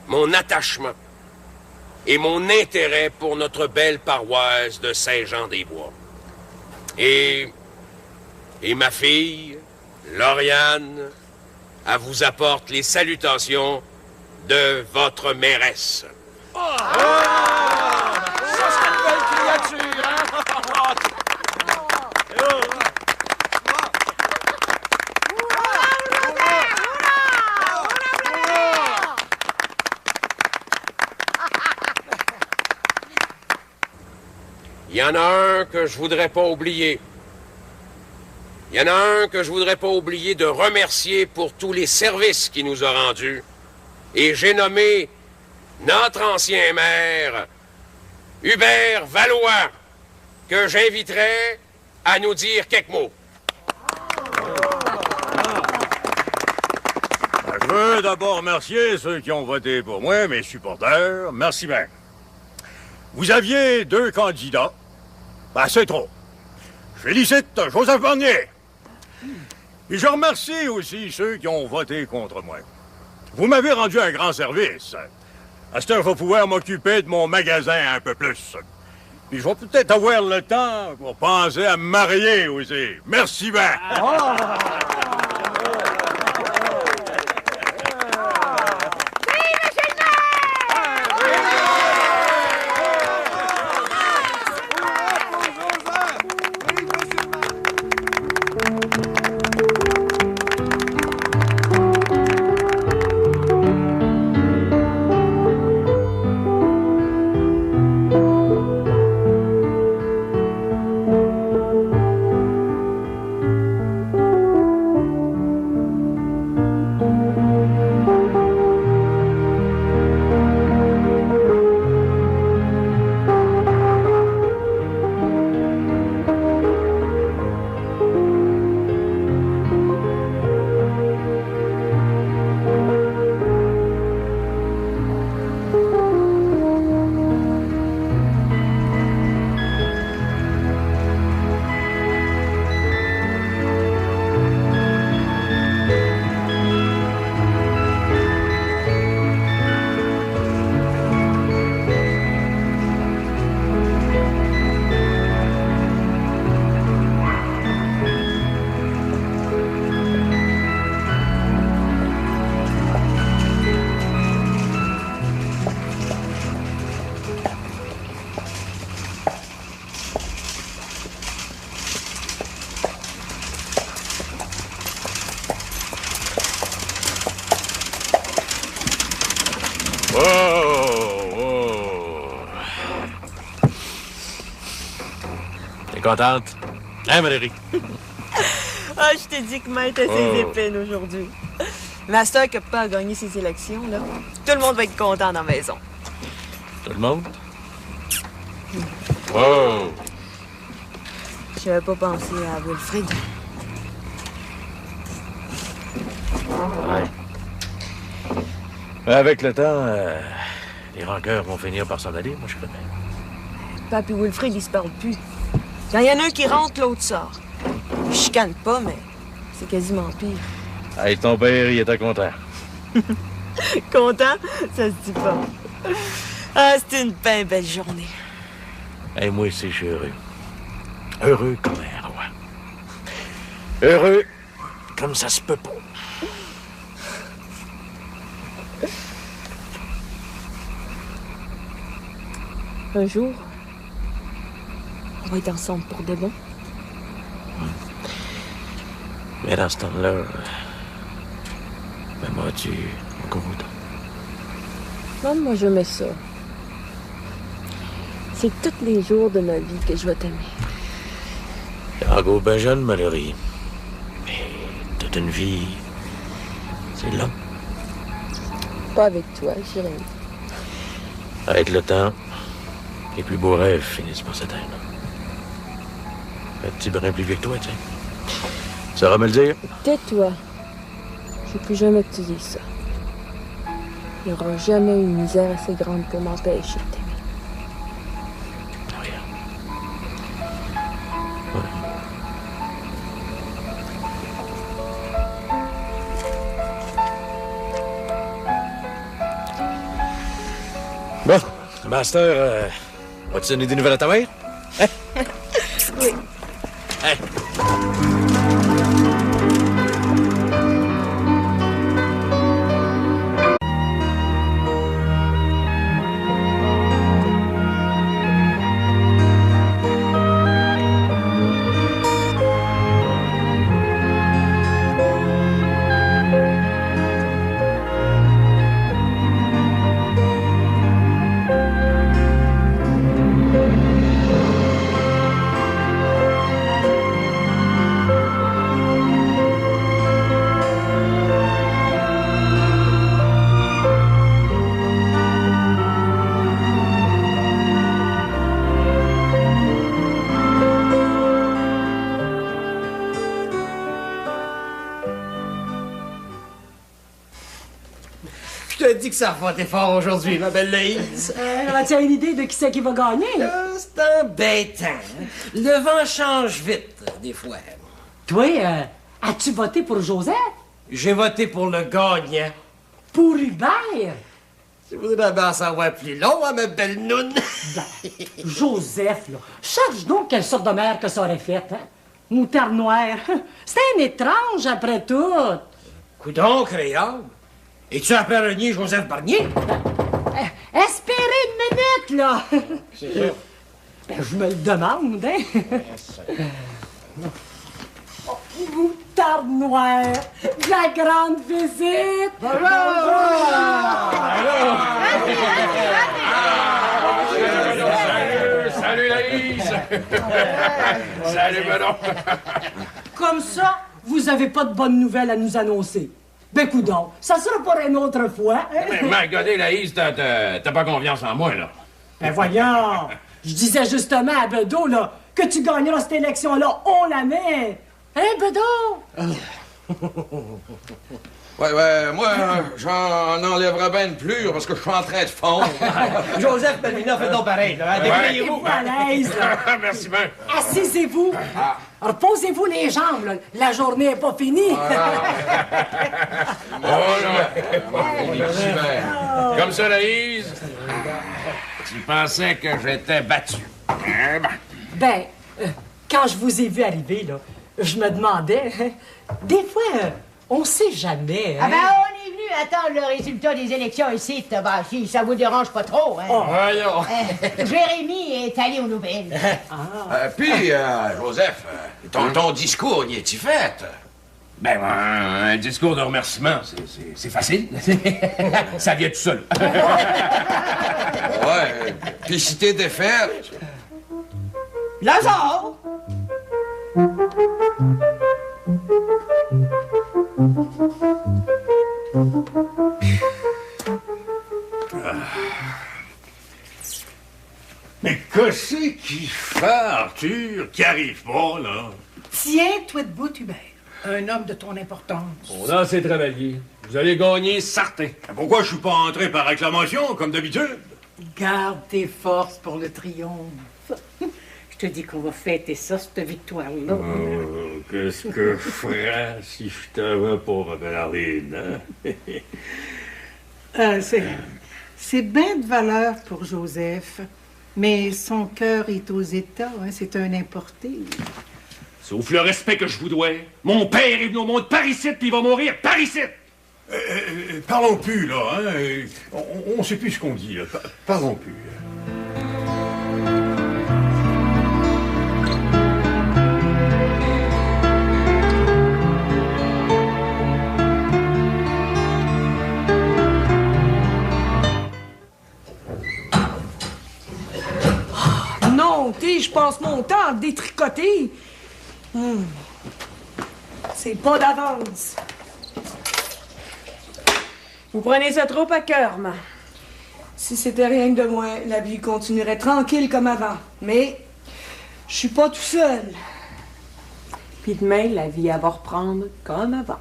mon attachement et mon intérêt pour notre belle paroisse de Saint-Jean-des-Bois. Et ma fille, Lauriane, elle vous apporte les salutations de votre mairesse. Ça, c'est une belle créature, hein? il y en a un que je voudrais pas oublier. Il y en a un que je voudrais pas oublier de remercier pour tous les services qu'il nous a rendus. Et j'ai nommé notre ancien maire, Hubert Valois, que j'inviterai à nous dire quelques mots. Je veux d'abord remercier ceux qui ont voté pour moi, mes supporters. Merci bien. Vous aviez 2 candidats. Ben, c'est trop. Je félicite Joseph Barnier. Et je remercie aussi ceux qui ont voté contre moi. Vous m'avez rendu un grand service. À cette heure, je vais pouvoir m'occuper de mon magasin un peu plus. Puis je vais peut-être avoir le temps pour penser à me marier aussi. Merci bien. Contente? Hein, Valérie? Ah, je t'ai dit que Maître a ses épines aujourd'hui. Master qui n'a pas gagné ses élections, là. Tout le monde va être content dans la maison. Tout le monde? Wow! J'avais pas pensé à Wilfrid. Ouais. Avec le temps, les rancœurs vont finir par s'en aller, moi, je connais. Pape et Wilfrid, ils se parlent plus. Quand il y en a un qui rentre, l'autre sort. Je chicane pas, mais c'est quasiment pire. Hey, ton père, il était content. Content? Ça se dit pas. Ah, c'était une bien belle journée. Hey, moi aussi, je suis heureux. Heureux comme un roi. Heureux comme ça se peut pas. Un jour, on va être ensemble pour de bon. Mais dans ce temps-là, m'aimeras-tu encore autant? Non, moi, je mets ça. C'est tous les jours de ma vie que je vais t'aimer. T'es encore bien jeune, Valérie. Mais toute une vie, c'est long. Pas avec toi, Jérémy. Avec le temps, les plus beaux rêves finissent par s'éteindre. Un petit brin plus vieux que toi, tiens. Tu sauras me le dire? Tais-toi. Je veux plus jamais que tu dises ça. Il n'y aura jamais une misère assez grande pour m'empêcher de t'aimer. Bon, Master, vas-tu donner des nouvelles à ta mère? Hein? Oui. Hey. dit que ça a voté fort aujourd'hui, ma belle Laïs. As-tu une idée de qui c'est qui va gagner? C'est embêtant. Le vent change vite, des fois. Toi, as-tu voté pour Joseph? J'ai voté pour le gagnant. Pour Hubert? Je voudrais bien en savoir plus long, hein, ma belle noune. Joseph, là, cherche donc quelle sorte de mère que ça aurait fait, hein? Moutarde noire. C'est un étrange, après tout. Coudon, créole. Es-tu après renier Joseph Barnier? Espérez une minute, là. C'est sûr. Je me le demande, hein? Moutarde noire, la grande visite. Salut, Laïs! Salut, Benon! Comme ça, vous avez pas de bonnes nouvelles à nous annoncer. Ben, coudonc, ça sera pour une autre fois. Hein? Mais regardez, Laïs, t'as pas confiance en moi, là. Ben voyons, je disais justement à Bedeau, là, que tu gagneras cette élection-là, on la met. Hein, Bedeau? Ouais, moi, j'en enlèverais bien une plure parce que je suis en train de fondre. Joseph Belmina fait donc pareil, là. Débrouillez-vous. À l'aise, là. Merci bien. Assisez-vous. Reposez-vous les jambes, là. La journée n'est pas finie. Comme ça, Laïs, tu pensais que j'étais battu. Hein, Ben, quand je vous ai vu arriver, là, je me demandais, hein, des fois, on sait jamais, hein? Ah ben, on est venu attendre le résultat des élections ici, si ça vous dérange pas trop, hein? Oh, voyons. Jérémy est allé aux nouvelles. Puis, Joseph, ton discours, y est-il fait? Ben, un discours de remerciement, c'est facile. Ça vient tout seul. Ouais, puis si t'es défaite... Lazare! Mais qu'est-ce qu'il fait, Arthur, qui arrive pas, là? Tiens-toi debout, Hubert. Un homme de ton importance. On a assez travaillé. Vous allez gagner, certain. Pourquoi je suis pas entré par acclamation, comme d'habitude? Garde tes forces pour le triomphe. Je te dis qu'on va fêter ça, cette victoire-là. Qu'est-ce que je ferais si je t'avais pas, ma belle Arline, hein? C'est bien de valeur pour Joseph, mais son cœur est aux États, hein, c'est un importé. Sauf le respect que je vous dois. Mon père est venu au monde par ici, puis il va mourir par ici. Parlons plus, là, hein? On sait plus ce qu'on dit, là. Parlons plus. Non, je passe mon temps à détricoter. C'est pas d'avance. Vous prenez ça trop à cœur, ma. Si c'était rien que de moi, la vie continuerait tranquille comme avant. Mais je suis pas tout seul. Puis demain, la vie, elle va reprendre comme avant.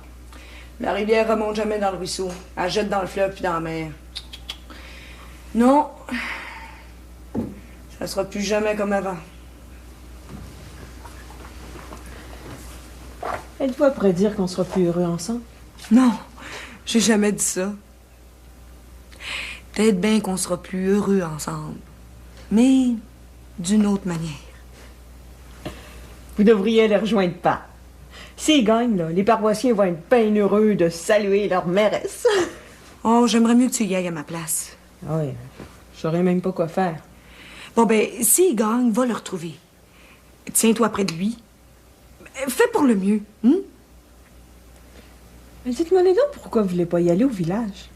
La rivière remonte jamais dans le ruisseau. Elle jette dans le fleuve puis dans la mer. Non. Ça sera plus jamais comme avant. Êtes-vous à prédire qu'on sera plus heureux ensemble? Non, j'ai jamais dit ça. Peut-être bien qu'on sera plus heureux ensemble, mais d'une autre manière. Vous devriez les rejoindre pas. S'ils gagnent, là, les paroissiens vont être bien heureux de saluer leur mairesse. Oh, j'aimerais mieux que tu y ailles à ma place. Ah oui, je saurais même pas quoi faire. Bon, ben, s'il gagne, va le retrouver. Tiens-toi près de lui. Fais pour le mieux, hein? Mais dites-moi les donc pourquoi vous voulez pas y aller au village?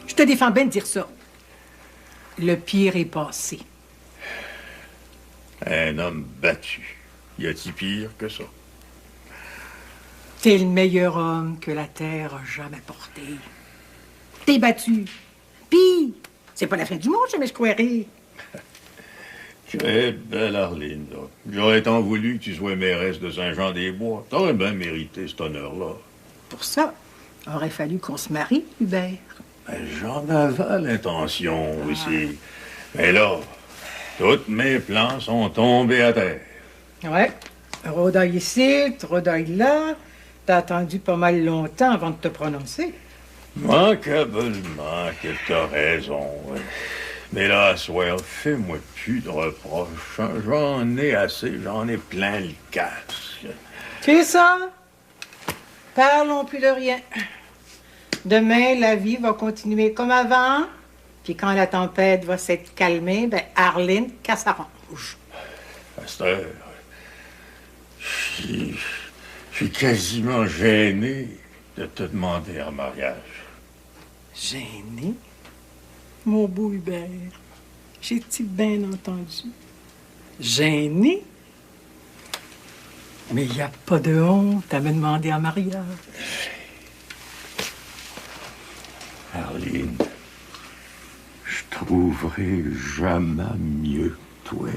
Je te défends bien de dire ça. Le pire est passé. Un homme battu. Y a-t-il pire que ça? T'es le meilleur homme que la Terre a jamais porté. T'es battu. Pis, c'est pas la fin du monde, jamais je croirais. Très belle, Arline. Là. J'aurais tant voulu que tu sois mairesse de Saint-Jean-des-Bois. T'aurais bien mérité cet honneur-là. Pour ça, aurait fallu qu'on se marie, Hubert. Ben, j'en avais l'intention aussi. Mais là, tous mes plans sont tombés à terre. Ouais. Rodaille ici, rodaille là. T'as attendu pas mal longtemps avant de te prononcer. Manquablement que t'as raison. Mais là, à soir, fais-moi plus de reproches. J'en ai assez, j'en ai plein le casque. C'est ça? Parlons plus de rien. Demain, la vie va continuer comme avant. Puis quand la tempête va s'être calmée, ben Arline, qu'elle s'arrange. À cette heure, je suis quasiment gêné de te demander en mariage. Gêné? Mon beau Hubert, j'ai-tu bien entendu? Gêné? Mais il n'y a pas de honte à me demander en mariage. Arline, je trouverai jamais mieux que toi.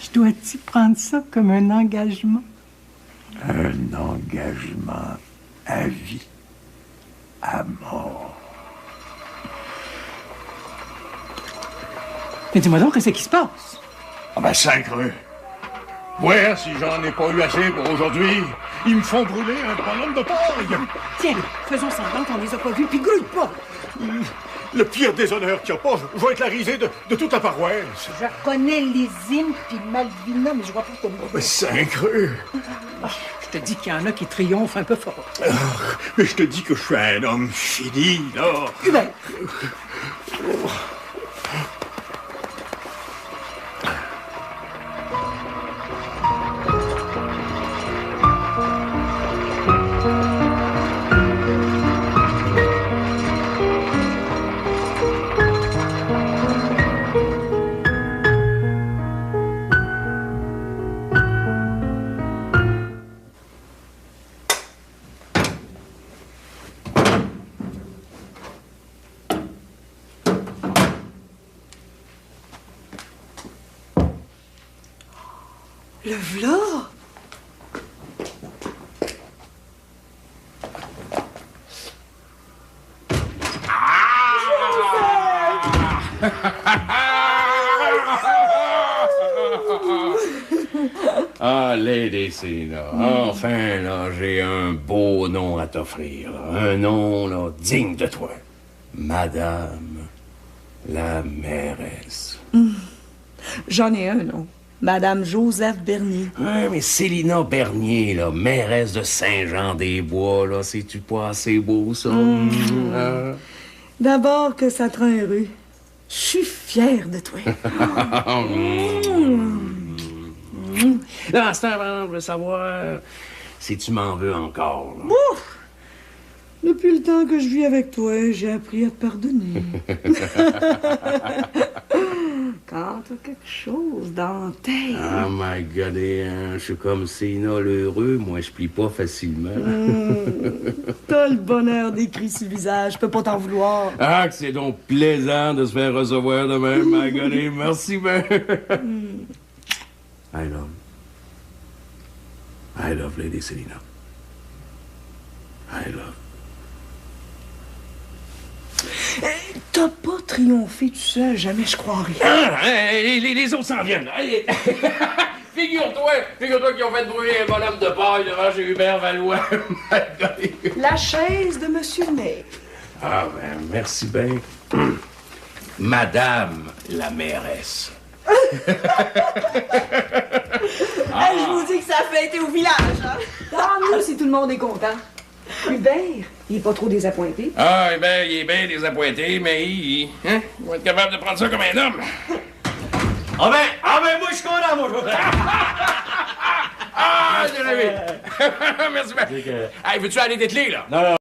Je dois-tu prendre ça comme un engagement? Un engagement à vie, à mort. Mais dis-moi donc, qu'est-ce qui se passe? Ah ben, sacreux. Ouais, si j'en ai pas eu assez pour aujourd'hui, ils me font brûler un bonhomme de paille. Tiens, faisons semblant qu'on les a pas vus, puis grouille pas. Le pire déshonneur qu'il n'y a pas, je vais être la risée de toute la paroisse. Je reconnais les hymnes puis Malvina, mais je vois pas comment. Mais sacreux. Je te dis qu'il y en a qui triomphent un peu fort. Mais je te dis que je suis un homme fini, là. Hubert! Le v'là! Ah, Lady Sina, enfin, là, j'ai un beau nom à t'offrir. Là. Un nom, là, digne de toi. Madame la mairesse. J'en ai un, non? Madame Joseph Bernier. Ouais, mais Célina Bernier, là, mairesse de Saint-Jean-des-Bois, là, c'est-tu pas assez beau, ça? D'abord que ça te rend heureux. Je suis fière de toi. Là, à ce temps, je veux savoir si tu m'en veux encore. Là. Ouf! Depuis le temps que je vis avec toi, j'ai appris à te pardonner. Quand t'as quelque chose dans la tête. Oh my God, je suis comme Céna l'heureux, moi je plie pas facilement. T'as le bonheur décrit sur le visage, je peux pas t'en vouloir. Ah, que c'est donc plaisant de se faire recevoir de même, my God, merci bien. I love Lady Célina. I love. T'as pas triomphé tout seul, jamais je crois rien. Ah, les autres s'en viennent. Allez. Figure-toi qu'ils ont fait brûler un bonhomme de paille devant chez Hubert Valois. La chaise de Monsieur le maire. Ah, ben, merci bien. Madame la mairesse. Hey, je vous dis que ça a fêté au village, hein? Tant mieux si tout le monde est content. Hubert, il est pas trop désappointé. Ah, ben, il est bien désappointé, mais il va être capable de prendre ça comme un homme. Ah ben, moi, je suis content, moi. Ah, je l'avais. Merci bien. Hey, veux-tu aller dételer, là? Non.